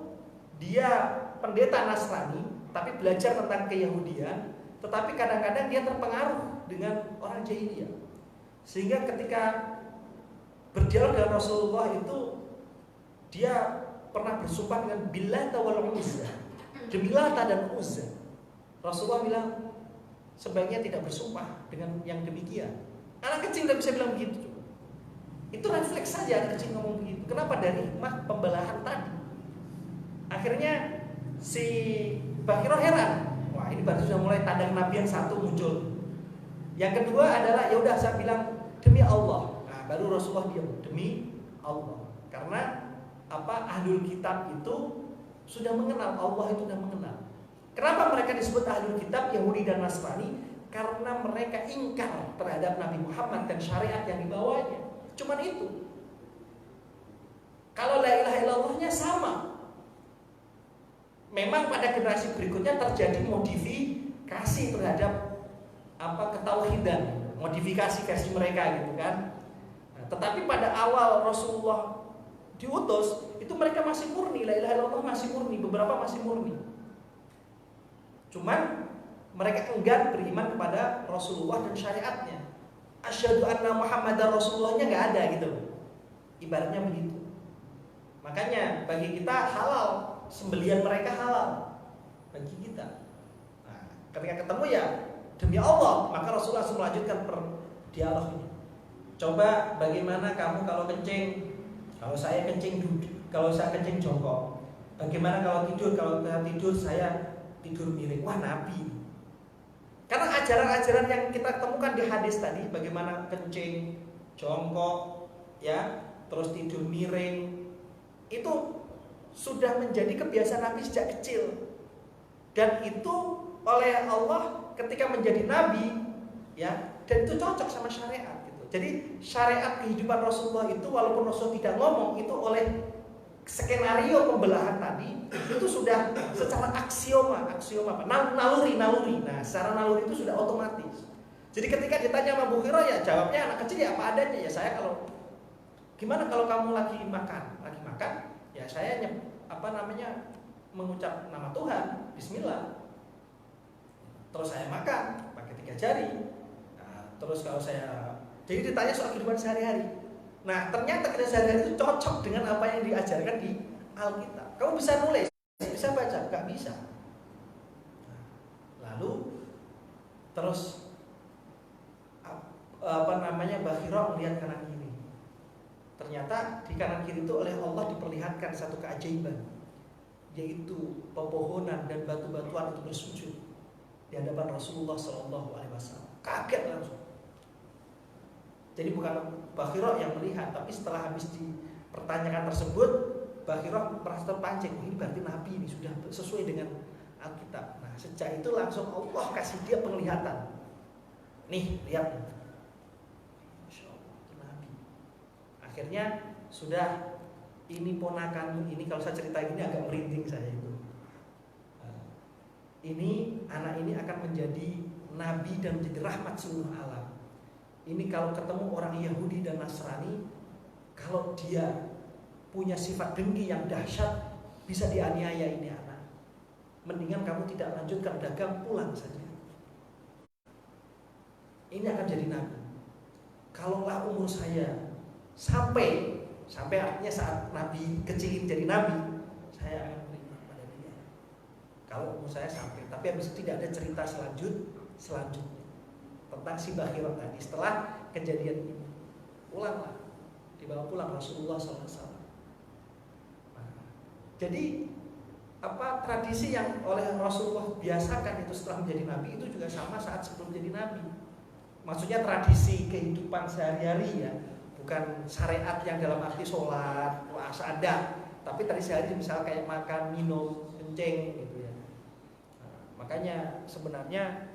dia pendeta Nasrani, tapi belajar tentang keyahudian, tetapi kadang-kadang dia terpengaruh dengan orang jahiliyah. Sehingga ketika berdialog dengan Rasulullah itu dia pernah bersumpah dengan Billat wal Uzza, demi Lata dan Uzza. Rasulullah bilang sebaiknya tidak bersumpah dengan yang demikian. Anak kecil tidak bisa bilang begitu. Itu refleks saja anak kecil ngomong begitu. Kenapa? Dari hikmah pembelahan tadi. Akhirnya si Bakhira heran. Wah, ini baru sudah mulai tanda Nabi yang satu muncul. Yang kedua adalah ya udah saya bilang demi Allah. Nah, baru Rasulullah diam, demi Allah. Karena ahlul kitab itu sudah mengenal, Allah itu sudah mengenal. Kenapa mereka disebut ahlul kitab Yahudi dan Nasrani? Karena mereka ingkar terhadap Nabi Muhammad dan syariat yang dibawanya. Cuman itu. Kalau la ilaha illallahnya sama. Memang pada generasi berikutnya terjadi modifikasi terhadap ketauhidan, modifikasi versi mereka gitu kan. Nah, tetapi pada awal Rasulullah diutus itu mereka masih murni, la ilaha illallah masih murni, beberapa masih murni. Cuman mereka enggan beriman kepada Rasulullah dan syariatnya. Asyhadu anna Muhammadar Rasulullahnya nggak ada gitu. Ibaratnya begitu. Makanya bagi kita halal, sembelian mereka halal bagi kita. Nah, ketika ketemu ya demi Allah, maka Rasulullah langsung melanjutkan dialog ini. Coba bagaimana kamu kalau kencing? Kalau saya kencing duduk, kalau saya kencing jongkok. Bagaimana kalau tidur? Kalau saya tidur saya tidur miring. Wah, Nabi. Karena ajaran-ajaran yang kita temukan di hadis tadi, bagaimana kencing, jongkok, ya, terus tidur miring, itu sudah menjadi kebiasaan Nabi sejak kecil. Dan itu oleh Allah ketika menjadi Nabi, ya, dan itu cocok sama syariat. Gitu. Jadi syariat kehidupan Rasulullah itu walaupun Rasul tidak ngomong, itu oleh skenario pembelahan tadi itu sudah secara aksioma naluri. Nah, secara naluri itu sudah otomatis. Jadi ketika ditanya sama Bu Hiro, ya jawabnya anak kecil ya apa adanya. Ya saya kalau gimana kalau kamu lagi makan, ya saya mengucap nama Tuhan, Bismillah. Terus saya makan pakai 3 jari. Nah, terus kalau saya jadi ditanya soal kehidupan sehari-hari. Nah, ternyata kita sehari-hari itu cocok dengan apa yang diajarkan di Alkitab. Kamu bisa nulis, bisa baca, nggak bisa. Lalu terus Bakhira melihat kanan kiri. Ternyata di kanan kiri itu oleh Allah diperlihatkan satu keajaiban, yaitu pepohonan dan batu-batuan itu bersujud di hadapan Rasulullah SAW. Kaget langsung. Jadi bukan Bakhira yang melihat, tapi setelah habis dipertanyakan tersebut, Bakhira merasa terpancing. Ini berarti Nabi ini sudah sesuai dengan Alkitab. Nah, sejak itu langsung Allah kasih dia penglihatan. Nih, lihat. Masya Allah, itu Nabi. Akhirnya sudah, ini ponakanmu ini, kalau saya cerita ini agak merinding saya itu. Ini anak ini akan menjadi Nabi dan menjadi rahmat seluruh alam. Ini kalau ketemu orang Yahudi dan Nasrani, kalau dia punya sifat dengki yang dahsyat, bisa dianiaya ini anak. Mendingan kamu tidak lanjutkan dagang, pulang saja. Ini akan jadi Nabi. Kalaulah umur saya sampai artinya saat Nabi kecil jadi Nabi, saya akan beriman pada dia. Kalau umur saya sampai, tapi habis itu tidak ada cerita selanjutnya tentang si Bakhira tadi. Setelah kejadian ini, pulanglah, dibawa pulang Rasulullah SAW. Jadi tradisi yang oleh Rasulullah biasakan itu setelah menjadi Nabi itu juga sama saat sebelum menjadi Nabi. Maksudnya tradisi kehidupan sehari-hari ya, bukan syariat yang dalam arti sholat, puasa ada, tapi tradisi sehari misalnya kayak makan, minum, kencing gitu ya. Nah, makanya sebenarnya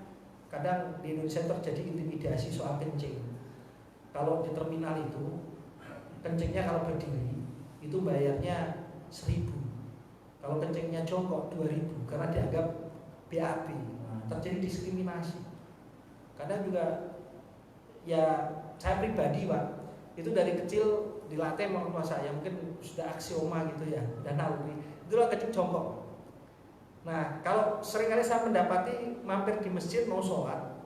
kadang di Indonesia terjadi intimidasi soal kencing. Kalau di terminal itu kencingnya kalau berdiri itu bayarnya 1.000. Kalau kencingnya jongkok 2.000 karena dianggap BAB. Terjadi diskriminasi. Kadang juga ya saya pribadi Pak, Itu dari kecil dilatih sama orang tua saya, mungkin sudah aksioma gitu ya, dan naluri. Itulah kecil jongkok. Nah, kalau seringkali saya mendapati mampir di masjid mau sholat,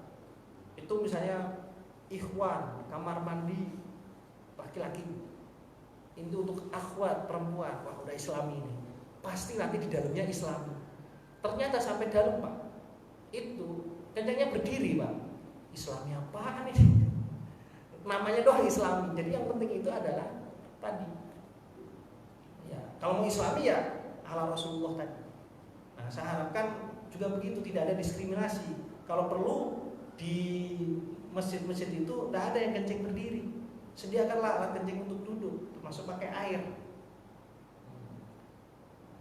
itu misalnya ikhwan, kamar mandi laki-laki, itu untuk akhwat perempuan, wah udah Islami ini, pasti nanti di dalamnya Islami. Ternyata sampai dalam Pak, itu kencingnya berdiri Pak. Islami apaan ini? Namanya doang Islami. Jadi yang penting itu adalah tadi. Ya, kalau mau Islami ya ala Rasulullah tadi. Nah, saya harapkan juga begitu, tidak ada diskriminasi. Kalau perlu di masjid-masjid itu tidak ada yang kencing berdiri. Sediakanlah alat kencing untuk duduk, termasuk pakai air.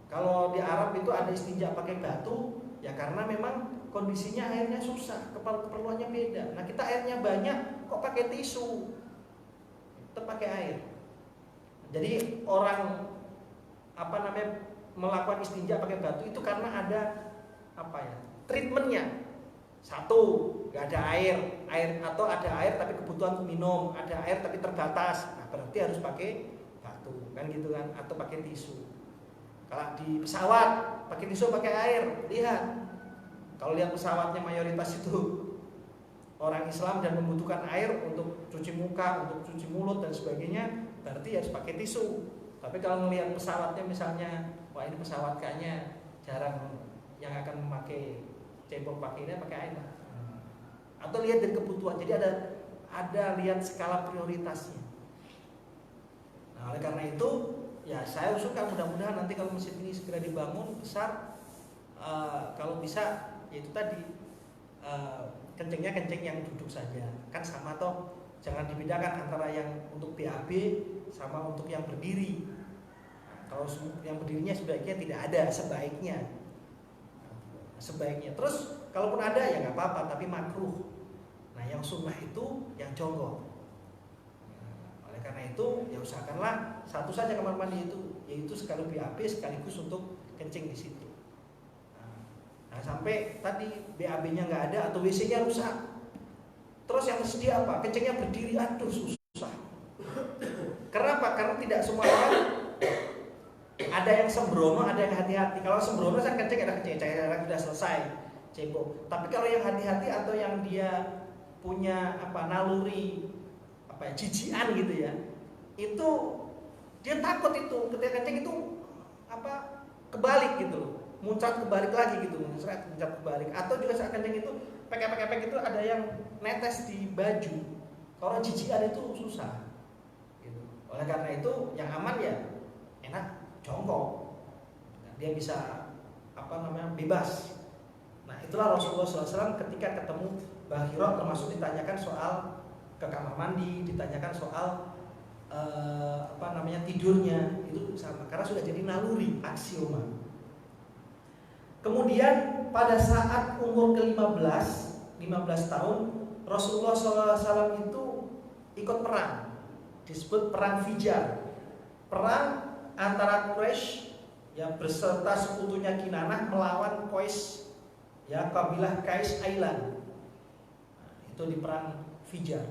Kalau di Arab itu ada istinja pakai batu, ya karena memang kondisinya airnya susah, keperluannya beda. Nah kita airnya banyak, kok pakai tisu? Tetap pakai air. Jadi orang melakukan istinja pakai batu itu karena ada treatmentnya. Satu, nggak ada air atau ada air tapi kebutuhan minum, ada air tapi terbatas. Nah berarti harus pakai batu, kan gitu kan? Atau pakai tisu. Kalau di pesawat pakai tisu pakai air, lihat. Kalau lihat pesawatnya mayoritas itu orang Islam dan membutuhkan air untuk cuci muka, untuk cuci mulut dan sebagainya, berarti harus pakai tisu. Tapi kalau melihat pesawatnya misalnya, wah ini pesawat kayaknya jarang yang akan memakai cebok pakai ini, pakai air. Atau lihat dari kebutuhan. Jadi ada lihat skala prioritasnya. Nah, oleh karena itu, ya saya usulkan mudah-mudahan nanti kalau masjid ini segera dibangun besar, kalau bisa yaitu tadi kencingnya kencing yang duduk saja, kan sama toh, jangan dibedakan antara yang untuk BAB sama untuk yang berdiri. Nah, kalau yang berdirinya sebaiknya tidak ada, sebaiknya. Terus kalaupun ada ya nggak apa-apa, tapi makruh. Nah yang sunnah itu yang jongkok. Nah, oleh karena itu ya usahakanlah satu saja kamar mandi itu, yaitu sekali BAB sekaligus untuk kencing di situ. Nah sampai tadi BAB-nya nggak ada atau WC-nya rusak. Terus yang sedia apa? Kencingnya berdiri, aduh susah. Kenapa? Karena tidak semua orang ada yang sembrono, ada yang hati-hati. Kalau sembrono saya kencing ada kencing, cairan sudah selesai, cebok. Tapi kalau yang hati-hati atau yang dia punya naluri jijian gitu ya, itu dia takut itu ketika kencing itu kebalik gitu loh, muncrat kebalik lagi gitu, muncrat kebalik. Atau juga saat kencing itu pek-pek itu ada yang netes di baju. Kalau jijian itu susah. Gitu. Oleh karena itu yang aman ya enak jongkok, dia bisa bebas. Nah itulah Rasulullah SAW ketika ketemu Mbah Hiro, termasuk ditanyakan soal ke kamar mandi, ditanyakan soal tidurnya, itu sama karena sudah jadi naluri, aksioma. Kemudian pada saat umur ke-15 tahun Rasulullah SAW itu ikut perang, disebut perang Fijar, perang antara Quraisy yang berserta sekutunya Kinanah melawan Qais, ya kabilah Qais Ailan. Nah, itu di perang Fijar.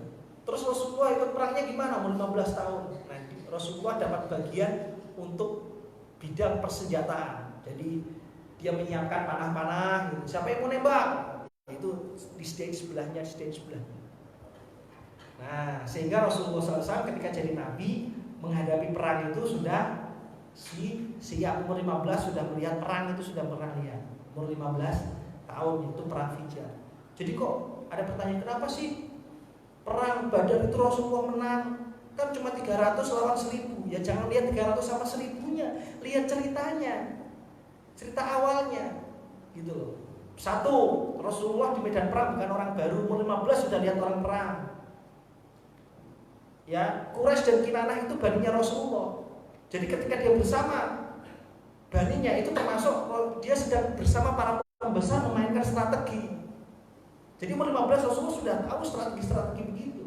Terus Rasulullah ikut perangnya gimana? Umur 15 tahun. Nah, Rasulullah dapat bagian untuk bidang persenjataan. Jadi dia menyiapkan panah-panah. Gitu. Siapa yang mau nembak? Itu di stage sebelahnya, Nah, sehingga Rasulullah SAW ketika jadi Nabi menghadapi perang itu sudah siap. Umur 15 sudah melihat perang, itu sudah pernah lihat. Umur 15 tahun itu perang Fijar. Jadi kok ada pertanyaan, kenapa sih perang Badar itu Rasulullah menang? Kan cuma 300 lawan 1000. Ya jangan lihat 300 sama 1000-nya, lihat ceritanya, cerita awalnya gitu loh. Satu, Rasulullah di medan perang bukan orang baru, umur 15 sudah lihat orang perang. Ya, Quraisy dan Kinanah itu baninya Rasulullah. Jadi ketika dia bersama baninya itu termasuk dia sedang bersama para pembesar memainkan strategi. Jadi umur 15 Rasulullah sudah tahu strategi begitu.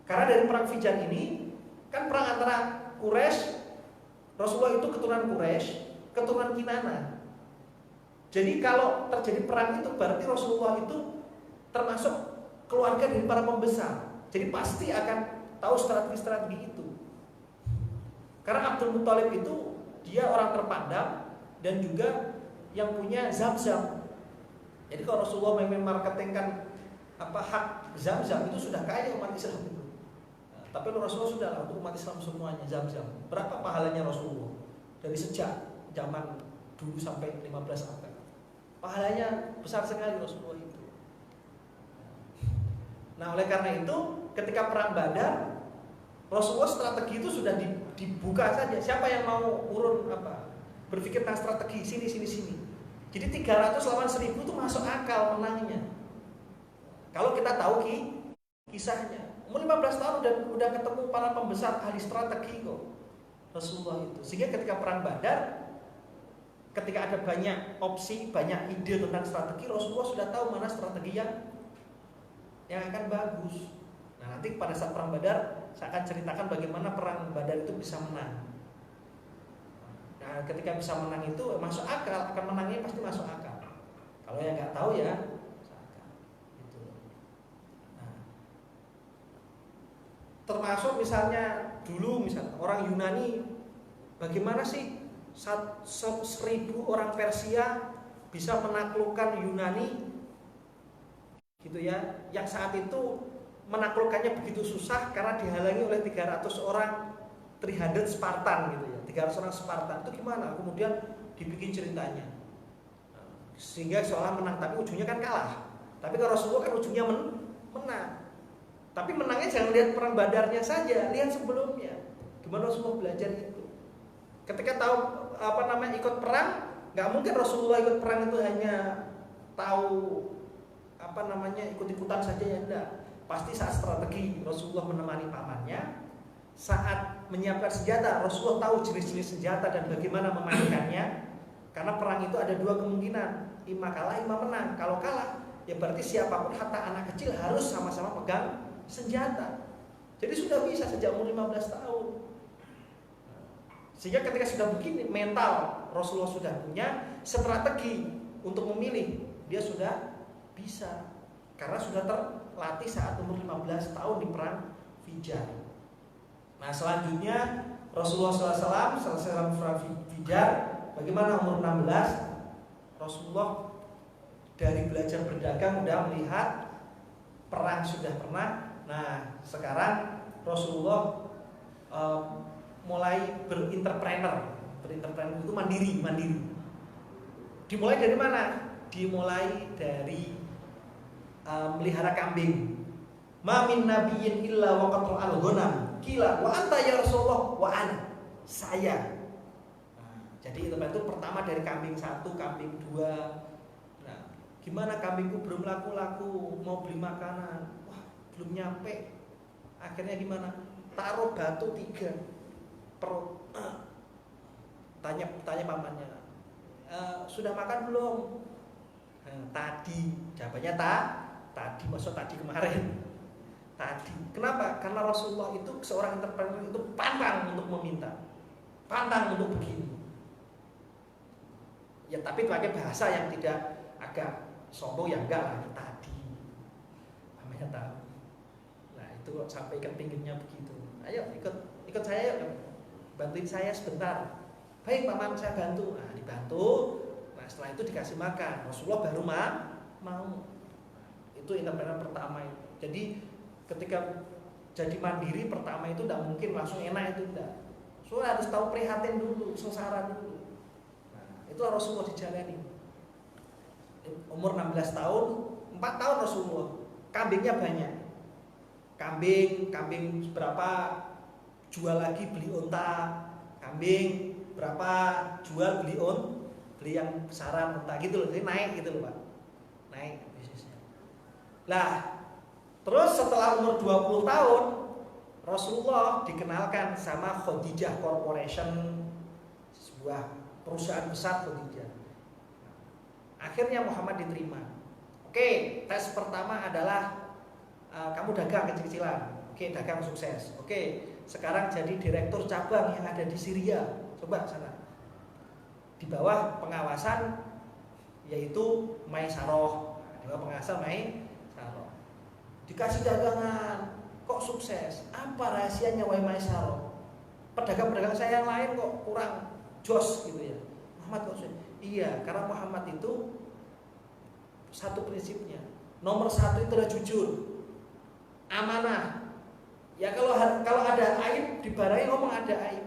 Karena dari perang Fijar ini kan perang antara Quraisy, Rasulullah itu keturunan Quraisy, keturunan Kinanah. Jadi kalau terjadi perang itu berarti Rasulullah itu termasuk keluarga dari para pembesar. Jadi pasti akan tahu strategi-strategi itu. Karena Abdul Muthalib itu dia orang terpandang dan juga yang punya Zam-Zam. Jadi kalau Rasulullah memang marketingkan hak Zam-Zam itu sudah kaya umat Islam itu. Nah, tapi Rasulullah sudah lah untuk umat Islam semuanya Zam-Zam. Berapa pahalanya Rasulullah dari sejak zaman dulu sampai 15 abad. Pahalanya besar sekali Rasulullah itu. Nah, oleh karena itu ketika perang Badar Rasulullah strategi itu sudah dibuka saja. Siapa yang mau berpikir tentang strategi sini. Jadi 300 lawan 1000 itu masuk akal menangnya. Kalau kita tahu kisahnya, umur 15 tahun udah ketemu para pembesar ahli strategi kok Rasulullah itu. Sehingga ketika perang Badar, ketika ada banyak opsi, banyak ide tentang strategi, Rasulullah sudah tahu mana strategi yang akan bagus. Nah, nanti pada saat perang Badar saya akan ceritakan bagaimana perang Badar itu bisa menang. Nah, ketika bisa menang itu masuk akal, akan menangnya pasti masuk akal. Kalau yang nggak tahu ya masuk akal. Gitu. Nah, termasuk misalnya orang Yunani, bagaimana sih 1000 orang Persia bisa menaklukkan Yunani, gitu ya? Yang saat itu menaklukkannya begitu susah karena dihalangi oleh 300 orang 300 Spartan gitu ya. 300 orang Spartan itu gimana? Kemudian dibikin ceritanya. Sehingga seolah menang tapi ujungnya kan kalah. Tapi kalau Rasulullah kan ujungnya menang. Tapi menangnya jangan lihat perang Badarnya saja, lihat sebelumnya. Gimana Rasulullah belajar itu. Ketika tahu ikut perang, nggak mungkin Rasulullah ikut perang itu hanya tahu ikut-ikutan saja ya, enggak. Pasti saat strategi Rasulullah menemani pamannya, saat menyiapkan senjata Rasulullah tahu jenis-jenis senjata dan bagaimana memainkannya. Karena perang itu ada dua kemungkinan, ima kalah, ima menang. Kalau kalah, ya berarti siapapun hatta anak kecil harus sama-sama pegang senjata. Jadi sudah bisa sejak umur 15 tahun. Sehingga ketika sudah begini, mental Rasulullah sudah punya, strategi untuk memilih dia sudah bisa. Karena sudah terlatih saat umur 15 tahun di perang Fijar. Nah, selanjutnya Rasulullah SAW selesai perang Fijar. Bagaimana umur 16? Rasulullah dari belajar berdagang udah melihat perang sudah pernah. Nah, sekarang Rasulullah mulai berentrepreneur. Berentrepreneur itu mandiri. Dimulai dari mana? Dimulai dari melihara kambing. Ma min nabiyyin illa waqatu al-ghanam. Qila wa anta ya Rasulullah wa ana. Saya. Jadi itu pertama dari kambing 1, kambing 2. Nah, gimana kambingku belum laku-laku, mau beli makanan, wah belum nyampe. Akhirnya gimana? Taruh batu 3 perut. Tanya pamannya, sudah makan belum? Tadi. Jawabannya tadi. Maksud tadi kemarin. Tadi. Kenapa? Karena Rasulullah itu seorang entrepreneur itu pantang untuk meminta, pantang untuk begini. Ya tapi pakai bahasa yang tidak agak sombong ya enggak lah, tadi namanya tahu. Nah itu kok sampai ikan pinggirnya begitu. Ayo ikut saya, bantuin saya sebentar. Baik paman, saya bantu. Nah dibantu. Nah setelah itu dikasih makan. Rasulullah baru mau. Itu entrepreneur pertama itu. Jadi ketika jadi mandiri pertama itu tidak mungkin langsung enak itu enggak. Soalnya harus tahu prihatin dulu, sengsara dulu. Itu Rasulullah dijalani. Umur 16 tahun, 4 tahun Rasulullah. Kambingnya banyak. Kambing berapa jual lagi beli unta. Kambing berapa jual beli yang besaran unta gitu loh. Jadi naik gitu loh, Pak. Naik bisnisnya. Lah, terus setelah umur 20 tahun Rasulullah dikenalkan sama Khadijah Corporation, sebuah perusahaan besar Khadijah. Akhirnya Muhammad diterima. Oke, tes pertama adalah kamu dagang kecil-kecilan. Oke, dagang sukses. Oke, sekarang jadi direktur cabang yang ada di Syria. Coba sana. Di bawah pengawasan yaitu Maisaroh. Di bawah pengawasan Maisaroh. Dikasih dagangan. kok sukses? Apa rahasianya wahai Maisaro? Pedagang-pedagang saya yang lain kok kurang jos gitu ya. Muhammad kok sukses? Iya, karena Muhammad itu satu prinsipnya. Nomor satu itu adalah jujur, amanah. Ya kalau ada aib dibarengi ngomong ada aib.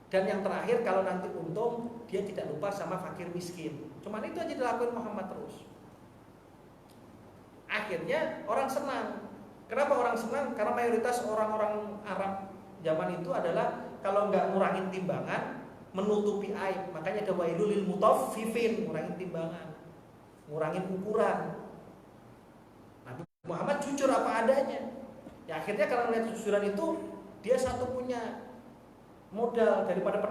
Dan yang terakhir kalau nanti untung dia tidak lupa sama fakir miskin. Cuman itu aja dilakukan Muhammad terus. Akhirnya orang senang. Kenapa orang senang? Karena mayoritas orang-orang Arab zaman itu adalah kalau nggak ngurangin timbangan, menutupi aib. Makanya ada wailul lil mutaffifin, ngurangin timbangan, ngurangin ukuran. Nabi Muhammad jujur apa adanya. Ya akhirnya kalau melihat kejujuran itu dia satu punya modal daripada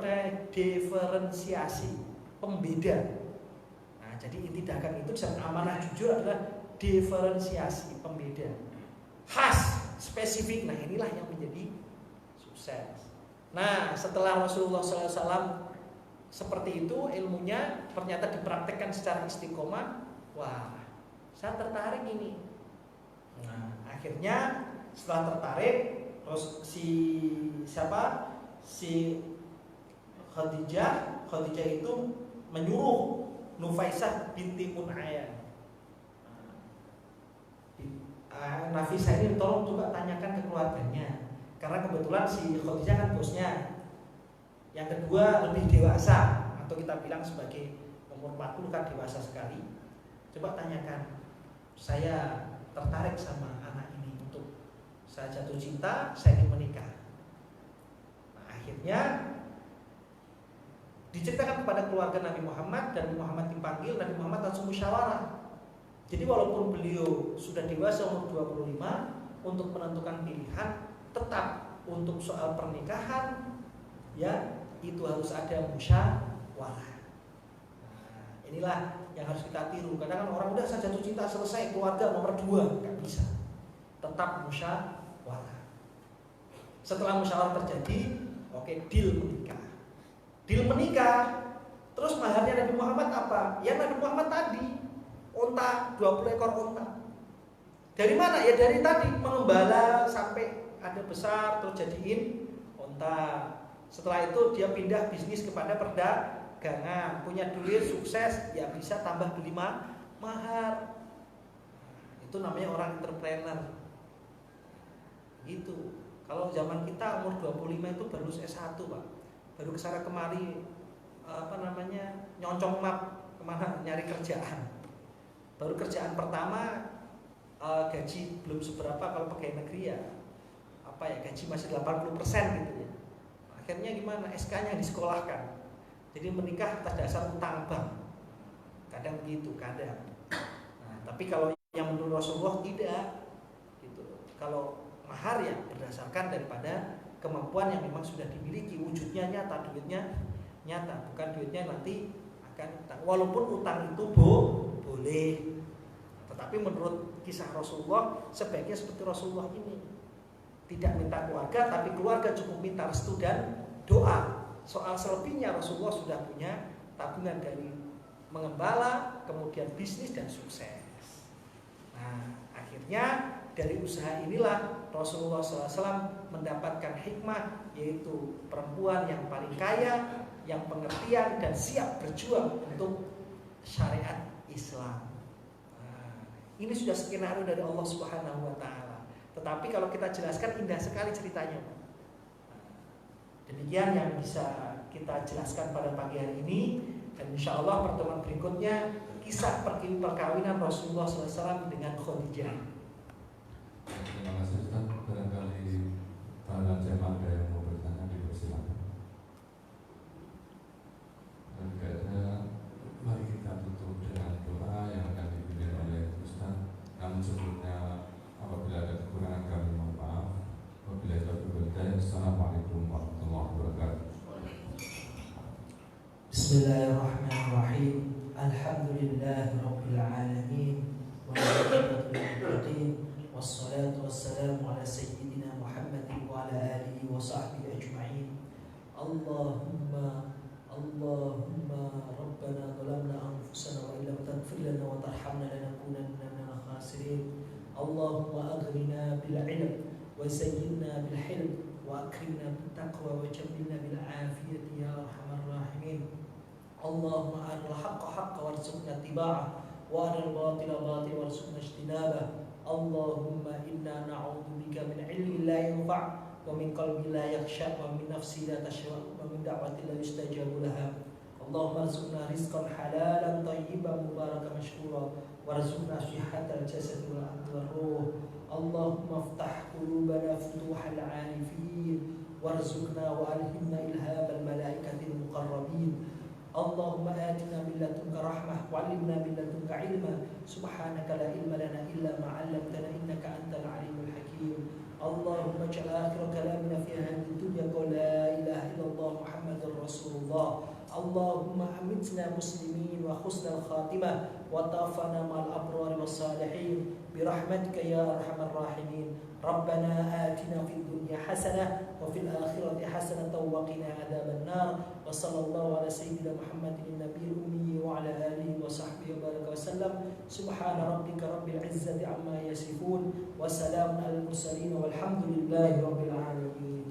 diferensiasi, pembeda. Nah, jadi inti dagang itu amanah jujur adalah diferensiasi, pembeda, khas, spesifik. Nah inilah yang menjadi sukses. Nah setelah Rasulullah SAW seperti itu ilmunya ternyata dipraktekkan secara istiqomah. Wah, saya tertarik ini. Nah akhirnya setelah tertarik, terus si Khadijah itu menyuruh Nufaisah binti Mun'ayah, Nafisah ini tolong coba tanyakan ke keluarganya, karena kebetulan si Khadijah kan bosnya. Yang kedua lebih dewasa, atau kita bilang sebagai umur 40 kan dewasa sekali. Coba tanyakan, saya tertarik sama anak ini, untuk saya jatuh cinta, saya ingin menikah. Nah, akhirnya diceritakan kepada keluarga Nabi Muhammad, dan Nabi Muhammad dipanggil. Nabi Muhammad langsung musyawarah. Jadi walaupun beliau sudah dewasa umur 25, untuk menentukan pilihan, tetap untuk soal pernikahan ya itu harus ada musyawarah. Nah, inilah yang harus kita tiru. Kadang kan orang udah saya jatuh cinta selesai, keluarga nomor 2, nggak bisa. Tetap musyawarah. Setelah musyawarah terjadi, oke, deal menikah. Deal menikah. Terus maharnya Nabi Muhammad apa? Ya Nabi Muhammad tadi, onta, 20 ekor onta. Dari mana? Ya dari tadi mengembala sampai ada besar, terus jadiin onta. Setelah itu dia pindah bisnis kepada perdagangan, punya duit, sukses, ya bisa tambah beli mahar. Itu namanya orang entrepreneur. Gitu. Kalau zaman kita umur 25 itu baru S1, Pak. Baru kesana kemari nyoncong map kemana nyari kerjaan. Baru kerjaan pertama gaji belum seberapa kalau pegawai negeri ya. Gaji masih 80% gitu ya. Akhirnya gimana? SK-nya disekolahkan. Jadi menikah atas dasar utang bank. Kadang begitu, kadang. Nah, tapi kalau yang menurut Rasulullah tidak gitu. Kalau mahar ya berdasarkan daripada kemampuan yang memang sudah dimiliki, wujudnya nyata, duitnya nyata, bukan duitnya nanti akan utang. Walaupun utang itu boleh, tetapi menurut kisah Rasulullah sebaiknya seperti Rasulullah ini, tidak minta keluarga, tapi keluarga cukup minta restu dan doa. Soal selebihnya Rasulullah sudah punya tabungan dari mengembala, kemudian bisnis dan sukses. Nah, akhirnya dari usaha inilah Rasulullah SAW mendapatkan hikmah, yaitu perempuan yang paling kaya, yang pengertian dan siap berjuang untuk syariat Islam. Nah, ini sudah skenario dari Allah Subhanahu wa Ta'ala. Tetapi kalau kita jelaskan indah sekali ceritanya. Demikian yang bisa kita jelaskan pada pagi hari ini, dan insya Allah pertemuan berikutnya kisah perkawinan Rasulullah SAW dengan Khadijah.
Terima kasih Ustaz. Barangkali para jemaah ada yang mau bertanya, dipersilakan. Dan kayaknya mari kita tutup dengan doa yang akan dipimpin oleh Ustaz. Namun sebelumnya, apabila ada kekurangan kami mohon maaf. Wabillahi taufiq wal hidayah. Assalamualaikum warahmatullahi wabarakatuh.
Bismillahirrahmanirrahim. Alhamdulillahirabbil alamin. Wassalatu wassalamu ala sayyidina Muhammadin wa ala alihi wa sahbihi ajma'in. Allahumma rabbana zalamna anfusana wa illam taghfir lana wa tarhamna lanakunanna minal khasirin. Allahumma aghnina بالعلم وزينا بالحلم وأكرمنا بالتقوى وجملنا بالعافية يا أرحم الراحمين. اللهم أرنا الحق حقا وارزقنا اتباعه وأرنا الباطل باطلا وارزقنا اجتنابه. اللهم إنا نعوذ بك من علم لا ينفع ومن قلب لا يخشع ومن نفس لا تشبع ومن دعوة لا يستجاب لها. اللهم ارزقنا رزقا حلالا طيبا مباركا مشكورا وارزقنا صحة الجسد والعقل والروح. اللهم افتح قلوبنا فتوح العارفين وارزقنا وألهمنا إلهام الملائكة المقربين. اللهم آتنا من لدنك رحمة وعلمنا من لدنك علما. سبحانك لا علم لنا إلا ما علمتنا إنك أنت العليم الحكيم. اللهم اجعل آخر كلامنا في هذه الدنيا قول لا إله إلا الله محمد رسول الله. اللهم أمتنا مسلمين وحسن الخاتمة وتوفنا مع الأبرار والصالحين برحمتك يا أرحم الراحمين. ربنا آتنا في الدنيا حسنة وفي الآخرة حسنة وقنا عذاب النار. وصلى الله على سيدنا محمد النبي الأمي وعلى آله وصحبه وبارك وسلم. سبحان ربك رب العزة عما يصفون وسلام على المرسلين والحمد لله رب العالمين.